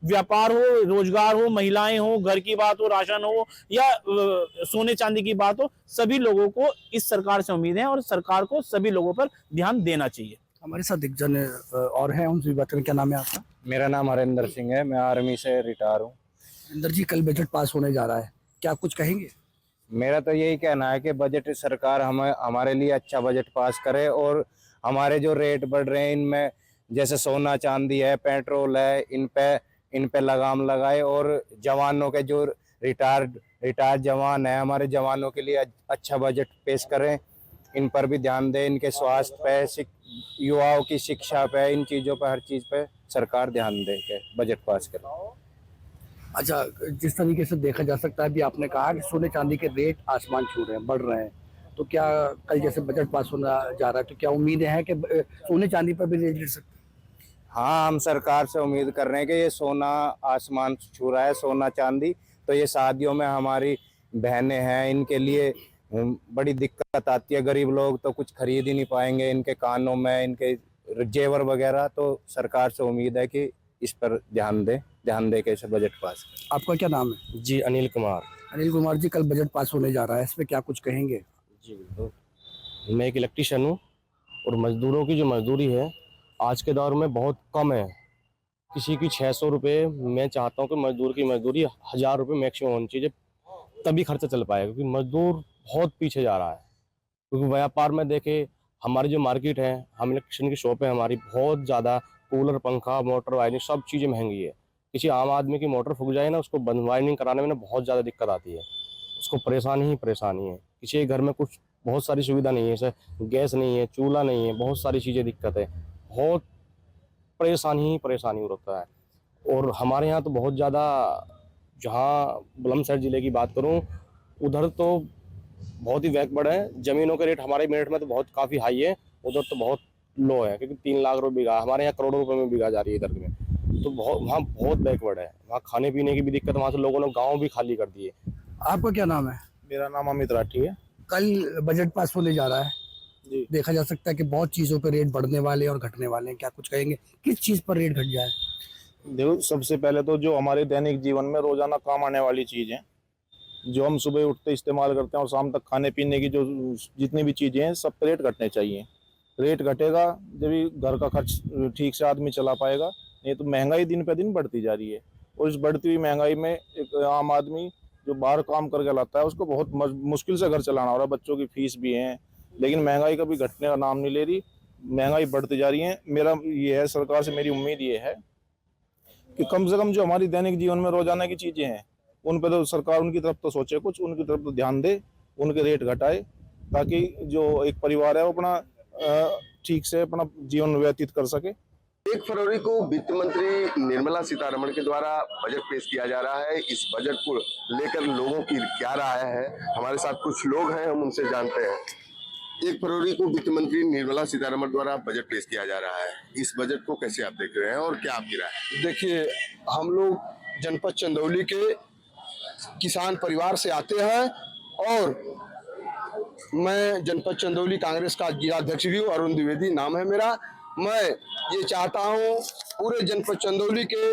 व्यापार हो, रोजगार हो, महिलाएं हो, घर की बात हो, राशन हो या सोने चांदी की बात हो, सभी लोगों को इस सरकार से उम्मीद है और सरकार को सभी लोगों पर ध्यान देना चाहिए। हमारे साथ एक जन और हैं, उनसे बात करें। क्या नाम है आपका? मेरा नाम हरिंदर सिंह है, मैं आर्मी से रिटायर हूँ। हरिंदर जी, कल बजट पास होने जा रहा है, क्या कुछ कहेंगे? मेरा तो यही कहना है कि बजट सरकार हमारे लिए अच्छा बजट पास करे और हमारे जो रेट बढ़ रहे हैं इनमें, जैसे सोना चांदी है, पेट्रोल है, इन पे लगाम लगाए और जवानों के जो रिटायर्ड जवान है, हमारे जवानों के लिए अच्छा बजट पेश करें। इन पर भी ध्यान दें, इनके स्वास्थ्य पे, युवाओं की शिक्षा पे, इन चीज़ों पे, हर चीज़ पे सरकार ध्यान दे के बजट पास करे। अच्छा, जिस तरीके से देखा जा सकता है, अभी आपने कहा कि सोने चांदी के रेट आसमान छू रहे हैं, बढ़ रहे हैं, तो क्या कल जैसे बजट पास होना जा रहा है तो क्या उम्मीदें हैं कि सोने चांदी पर भी रेट गिर सकते हैं? हाँ, हम सरकार से उम्मीद कर रहे हैं कि ये सोना आसमान छू रहा है, सोना चांदी, तो ये शादियों में हमारी बहनें हैं, इनके लिए बड़ी दिक्कत आती है। गरीब लोग तो कुछ खरीद ही नहीं पाएंगे, इनके कानों में, इनके जेवर वगैरह। तो सरकार से उम्मीद है कि इस पर ध्यान दे के इसे बजट पास करें। आपका क्या नाम है? जी, अनिल कुमार। अनिल कुमार जी, कल बजट पास होने जा रहा है, इस पर क्या कुछ कहेंगे? जी बिल्कुल, मैं एक इलेक्ट्रीशियन हूँ और मजदूरों की जो मजदूरी है आज के दौर में बहुत कम है। किसी की 600 रुपये, मैं चाहता हूँ कि मजदूर की मजदूरी 1000 रुपये मैक्सिमम होनी चाहिए, तभी खर्चा चल पाएगा, क्योंकि मजदूर बहुत पीछे जा रहा है। क्योंकि व्यापार में देखे, हमारी जो मार्केट है, हम इलेक्ट्रिशियन की शॉप है हमारी, बहुत ज़्यादा कूलर, पंखा, मोटर, वायरिंग सब चीज़ें महंगी है। किसी आम आदमी की मोटर फूक जाए ना, उसको बंद वायरिंग कराने में ना बहुत ज़्यादा दिक्कत आती है, उसको परेशानी ही परेशानी है। किसी के घर में कुछ बहुत सारी सुविधा नहीं है, जैसे गैस नहीं है, चूल्हा नहीं है, बहुत सारी चीज़ें दिक्कत है, बहुत परेशानी होता है। और हमारे यहाँ तो बहुत ज़्यादा, जहाँ बुलंदशहर ज़िले की बात करूँ, उधर तो बहुत ही बैकवर्ड है। ज़मीनों के रेट हमारे मेरठ में तो बहुत काफ़ी हाई है, उधर तो बहुत लो है, क्योंकि 3 लाख रुपये बीघा, हमारे यहाँ करोड़ों रुपए में बीघा जा रही है इधर में। तो वहाँ बहुत बैकवर्ड है, वहाँ खाने पीने की भी दिक्कत, वहाँ से लोगों ने गाँव भी खाली कर दिए। आपका क्या नाम है? मेरा नाम अमित राठी है। कल बजट पास होने जा रहा है, देखा जा सकता है कि बहुत चीज़ों पर रेट बढ़ने वाले और घटने वाले हैं, क्या कुछ कहेंगे? किस चीज़ पर रेट घट जाए? देखो, सबसे पहले तो जो हमारे दैनिक जीवन में रोजाना काम आने वाली चीज़ है, जो हम सुबह उठते इस्तेमाल करते हैं और शाम तक खाने पीने की जो जितनी भी चीज़ें हैं, सब पे रेट घटने चाहिए। रेट घटेगा जब घर का खर्च ठीक से आदमी चला पाएगा, नहीं तो महंगाई दिन पे दिन बढ़ती जा रही है। और इस बढ़ती हुई महंगाई में एक आम आदमी जो बाहर काम करके लाता है, उसको बहुत मुश्किल से घर चलाना हो रहा है। बच्चों की फीस भी है, लेकिन महंगाई कभी घटने का नाम नहीं ले रही। महंगाई बढ़ती जा रही है। मेरा ये है, सरकार से मेरी उम्मीद ये है कि कम से कम जो हमारी दैनिक जीवन में रोजाना की चीजें हैं उन पर तो सरकार उनकी तरफ तो सोचे, कुछ उनकी तरफ तो ध्यान दे, उनके रेट घटाए, ताकि जो एक परिवार है वो अपना ठीक से अपना जीवन व्यतीत कर सके। 1 फरवरी को वित्त मंत्री निर्मला सीतारमण के द्वारा बजट पेश किया जा रहा है। इस बजट को लेकर लोगों की क्या राय है, हमारे साथ कुछ लोग हैं, हम उनसे जानते हैं। 1 फरवरी को वित्त मंत्री निर्मला सीतारमण द्वारा बजट पेश किया जा रहा है। इस बजट को कैसे आप देख रहे हैं और क्या आपकी राय है? देखिए, हम लोग जनपद चंदौली के किसान परिवार से आते हैं और मैं जनपद चंदौली कांग्रेस का जिलाध्यक्ष भी हूँ, अरुण द्विवेदी नाम है मेरा। मैं ये चाहता हूँ पूरे जनपद चंदौली के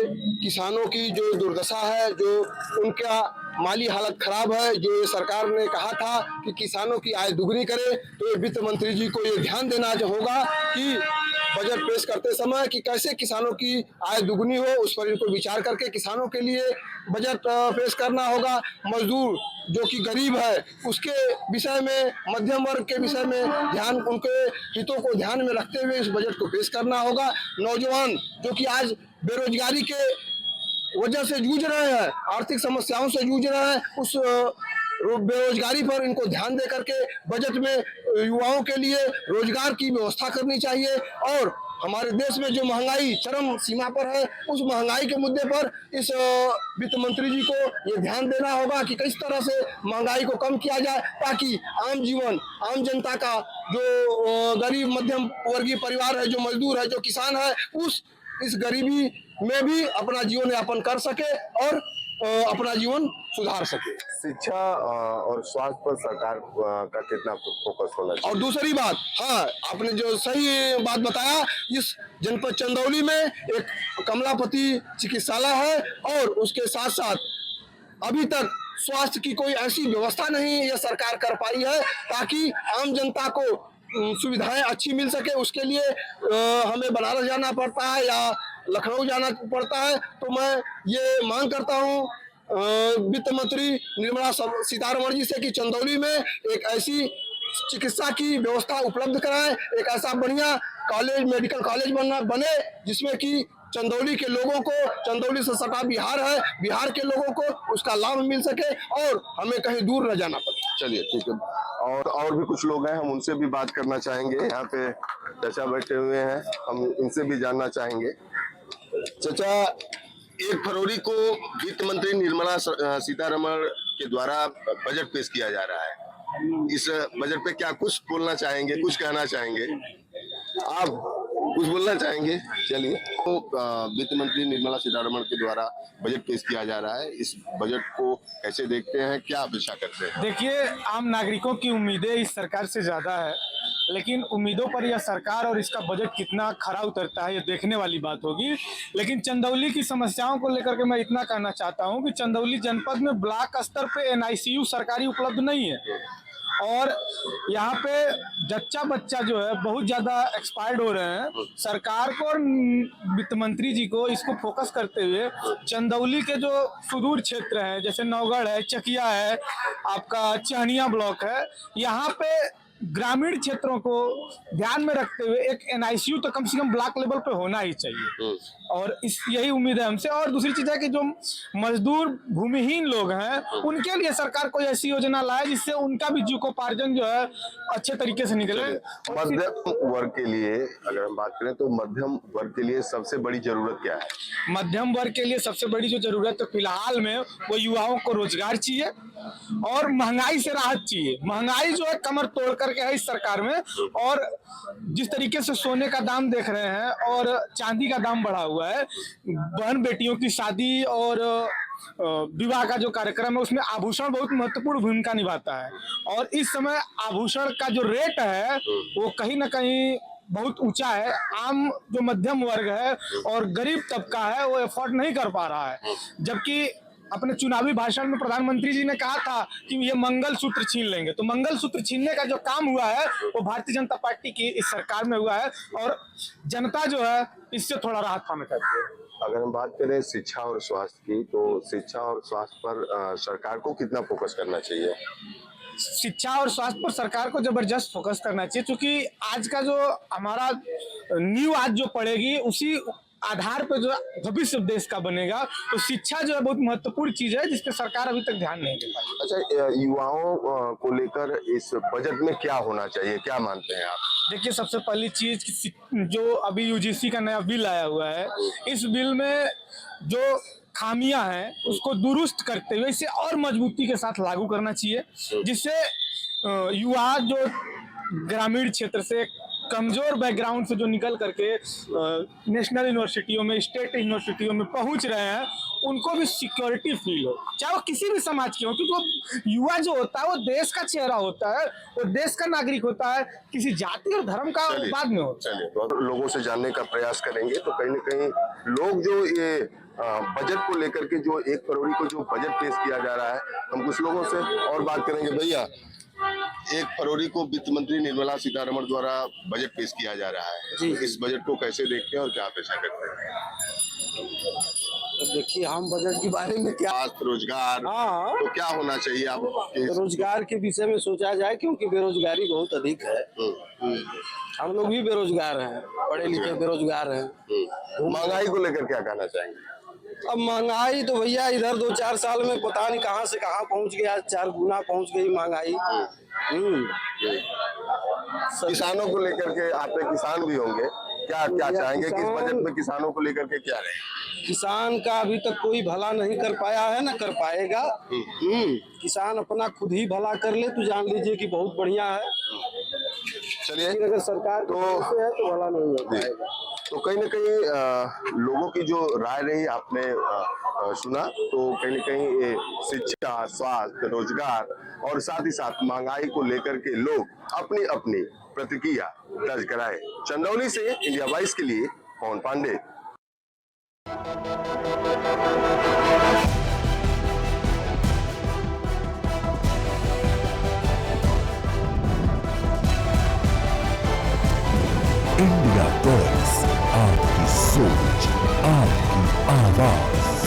किसानों की जो दुर्दशा है, जो उनका माली हालत खराब है, जो ये सरकार ने कहा था कि किसानों की आय दुगनी करे, तो ये वित्त मंत्री जी को ये ध्यान देना होगा कि बजट पेश करते समय कि कैसे किसानों की आय दुगनी हो, उस पर इनको विचार करके किसानों के लिए बजट पेश करना होगा। मजदूर जो कि गरीब है उसके विषय में, मध्यम वर्ग के विषय में ध्यान, उनके हितों को ध्यान में रखते हुए इस बजट को पेश करना होगा। नौजवान जो कि आज बेरोजगारी के वजह से जूझ रहे हैं, आर्थिक समस्याओं से जूझ रहे हैं, उस बेरोजगारी पर इनको ध्यान दे करके बजट में युवाओं के लिए रोजगार की व्यवस्था करनी चाहिए। और हमारे देश में जो महंगाई चरम सीमा पर है, उस महंगाई के मुद्दे पर इस वित्त मंत्री जी को ये ध्यान देना होगा कि किस तरह से महंगाई को कम किया जाए, ताकि आम जीवन, आम जनता का, जो गरीब मध्यम वर्गीय परिवार है, जो मजदूर है, जो किसान है, इस गरीबी में भी अपना जीवन यापन कर सके और अपना जीवन सुधार सके। शिक्षा और स्वास्थ्य पर सरकार का कितना फोकस होना चाहिए? और दूसरी बात, हाँ, आपने जो सही बात बताया, इस जनपद चंदौली में एक कमलापति चिकित्सालय है और उसके साथ साथ अभी तक स्वास्थ्य की कोई ऐसी व्यवस्था नहीं यह सरकार कर पाई है ताकि आम जनता को सुविधाएं अच्छी मिल सके। उसके लिए हमें बनारस जाना पड़ता है या लखनऊ जाना पड़ता है। तो मैं ये मांग करता हूँ वित्त मंत्री निर्मला सीतारमण जी से कि चंदौली में एक ऐसी चिकित्सा की व्यवस्था उपलब्ध कराएं, एक ऐसा बढ़िया कॉलेज, मेडिकल कॉलेज बने जिसमें कि चंदौली के लोगों को, चंदौली से सटा बिहार है, बिहार के लोगों को उसका लाभ मिल सके और हमें कहीं दूर न जाना पड़े। चलिए, ठीक है। और भी कुछ लोग हैं, हम उनसे भी बात करना चाहेंगे। यहाँ पे चाचा बैठे हुए हैं, हम इनसे भी जानना चाहेंगे। चाचा, 1 फरवरी को वित्त मंत्री निर्मला सीतारमण के द्वारा बजट पेश किया जा रहा है। इस बजट पे क्या कुछ बोलना चाहेंगे, कुछ कहना चाहेंगे? आप कुछ बोलना चाहेंगे? चलिए, तो वित्त मंत्री निर्मला सीतारमण के द्वारा बजट पेश किया जा रहा है। इस बजट को कैसे देखते हैं, क्या अपेक्षा करते हैं? देखिए, आम नागरिकों की उम्मीदें इस सरकार से ज्यादा है, लेकिन उम्मीदों पर यह सरकार और इसका बजट कितना खरा उतरता है ये देखने वाली बात होगी। लेकिन चंदौली की समस्याओं को लेकर के मैं इतना कहना चाहता हूं कि चंदौली जनपद में ब्लॉक स्तर पे NICU सरकारी उपलब्ध नहीं है और यहाँ पे जच्चा बच्चा जो है बहुत ज्यादा एक्सपायर्ड हो रहे हैं। सरकार को और वित्त मंत्री जी को इसको फोकस करते हुए चंदौली के जो सुदूर क्षेत्र हैं, जैसे नौगढ़ है, चकिया है, आपका चहनिया ब्लॉक है, यहाँ पे ग्रामीण क्षेत्रों को ध्यान में रखते हुए एक NICU तो कम से कम ब्लॉक लेवल पे होना ही चाहिए और यही उम्मीद है हमसे। और दूसरी चीज है कि जो मजदूर भूमिहीन लोग हैं उनके लिए सरकार कोई ऐसी योजना लाए जिससे उनका भी जीविकोपार्जन जो है अच्छे तरीके से निकले। मध्यम वर्ग के लिए अगर हम बात करें तो मध्यम वर्ग के लिए सबसे बड़ी जरूरत क्या है? मध्यम वर्ग के लिए सबसे बड़ी जो जरूरत है फिलहाल में वो युवाओं को रोजगार चाहिए और महंगाई से राहत चाहिए। महंगाई जो है कमर तोड़ करके है इस सरकार में और जिस तरीके से सोने का दाम देख रहे हैं और चांदी का दाम बढ़ा हुआ है, बहन बेटियों की शादी और विवाह का जो कार्यक्रम है उसमें आभूषण बहुत महत्वपूर्ण भूमिका निभाता है और इस समय आभूषण का जो रेट है वो कहीं ना कहीं बहुत ऊंचा है। आम जो मध्यम वर्ग है और गरीब तबका है वो एफोर्ड नहीं कर पा रहा है, जबकि अपने चुनावी भाषण में प्रधानमंत्री जी ने कहा था कि ये मंगल सूत्र छीन लेंगे। तो मंगल सूत्र छीनने का जो काम हुआ है वो भारतीय जनता पार्टी की इस सरकार में हुआ है और जनता जो है इससे थोड़ा राहत पाना चाहती है। अगर हम बात करें शिक्षा और स्वास्थ्य की, तो शिक्षा और स्वास्थ्य पर सरकार को कितना फोकस करना चाहिए? शिक्षा और स्वास्थ्य पर सरकार को जबरदस्त फोकस करना चाहिए, क्योंकि आज का जो हमारा नींव आज जो पड़ेगी उसी आधार पर जो भविष्य देश का बनेगा। तो शिक्षा जो है बहुत महत्वपूर्ण चीज है, जिस पे सरकार अभी तक ध्यान नहीं दे पाई। अच्छा, युवाओं को लेकर इस बजट में क्या होना चाहिए, क्या मानते हैं आप? देखिए, सबसे पहली चीज जो अभी यूजीसी का नया बिल आया हुआ है, इस बिल में जो खामियां हैं उसको दुरुस्त करते हुए इसे और मजबूती के साथ लागू करना चाहिए, जिससे युवा जो ग्रामीण क्षेत्र से कमजोर बैकग्राउंड से जो निकल करके नेशनल यूनिवर्सिटियों में, स्टेट यूनिवर्सिटियों में पहुंच रहे हैं, उनको भी सिक्योरिटी फील हो, चाहे वो किसी भी समाज के हो, क्योंकि वो युवा जो होता है वो देश का चेहरा होता है, वो देश का नागरिक होता है, किसी जाति और धर्म का बाद में होता है। चलिए, तो लोगों से जानने का प्रयास करेंगे। तो कहीं न कहीं लोग जो ये बजट को लेकर के जो 1 फरवरी को जो बजट पेश किया जा रहा है, हम कुछ लोगों से और बात करेंगे। भैया, 1 फरवरी को वित्त मंत्री निर्मला सीतारमण द्वारा बजट पेश किया जा रहा है, तो इस बजट को कैसे देखते हैं और क्या अपेक्षा करते हैं? तो देखिए, हम बजट के बारे में क्या, रोजगार, तो क्या होना चाहिए आप? रोजगार के विषय में सोचा जाए, क्योंकि बेरोजगारी बहुत अधिक है। हम लोग भी बेरोजगार हैं, पढ़े लिखे बेरोजगार हैं। महंगाई को लेकर क्या कहना चाहेंगे? अब महंगाई तो भैया इधर 2-4 साल में पता नहीं कहां से कहां पहुंच गया, 4 गुना पहुंच गई महंगाई। किसानों को लेकर के, आप किसान भी होंगे, क्या क्या चाहेंगे कि इस बजट में किसानों को लेकर के क्या रहे? किसान का अभी तक कोई भला नहीं कर पाया है, ना कर पाएगा। किसान अपना खुद ही भला कर ले तो जान लीजिए कि बहुत बढ़िया है। चलिए, अगर सरकार तो है तो भला नहीं हो पाएगा। तो कहीं न कहीं लोगों की जो राय रही आपने सुना, तो कहीं न कहीं शिक्षा, स्वास्थ्य, रोजगार और साथ ही साथ महंगाई को लेकर के लोग अपनी अपनी प्रतिक्रिया दर्ज कराए। चंदौली से इंडिया वॉइस के लिए पवन पांडे। इंडिया वॉइस, आपकी सोच, आपकी आवाज।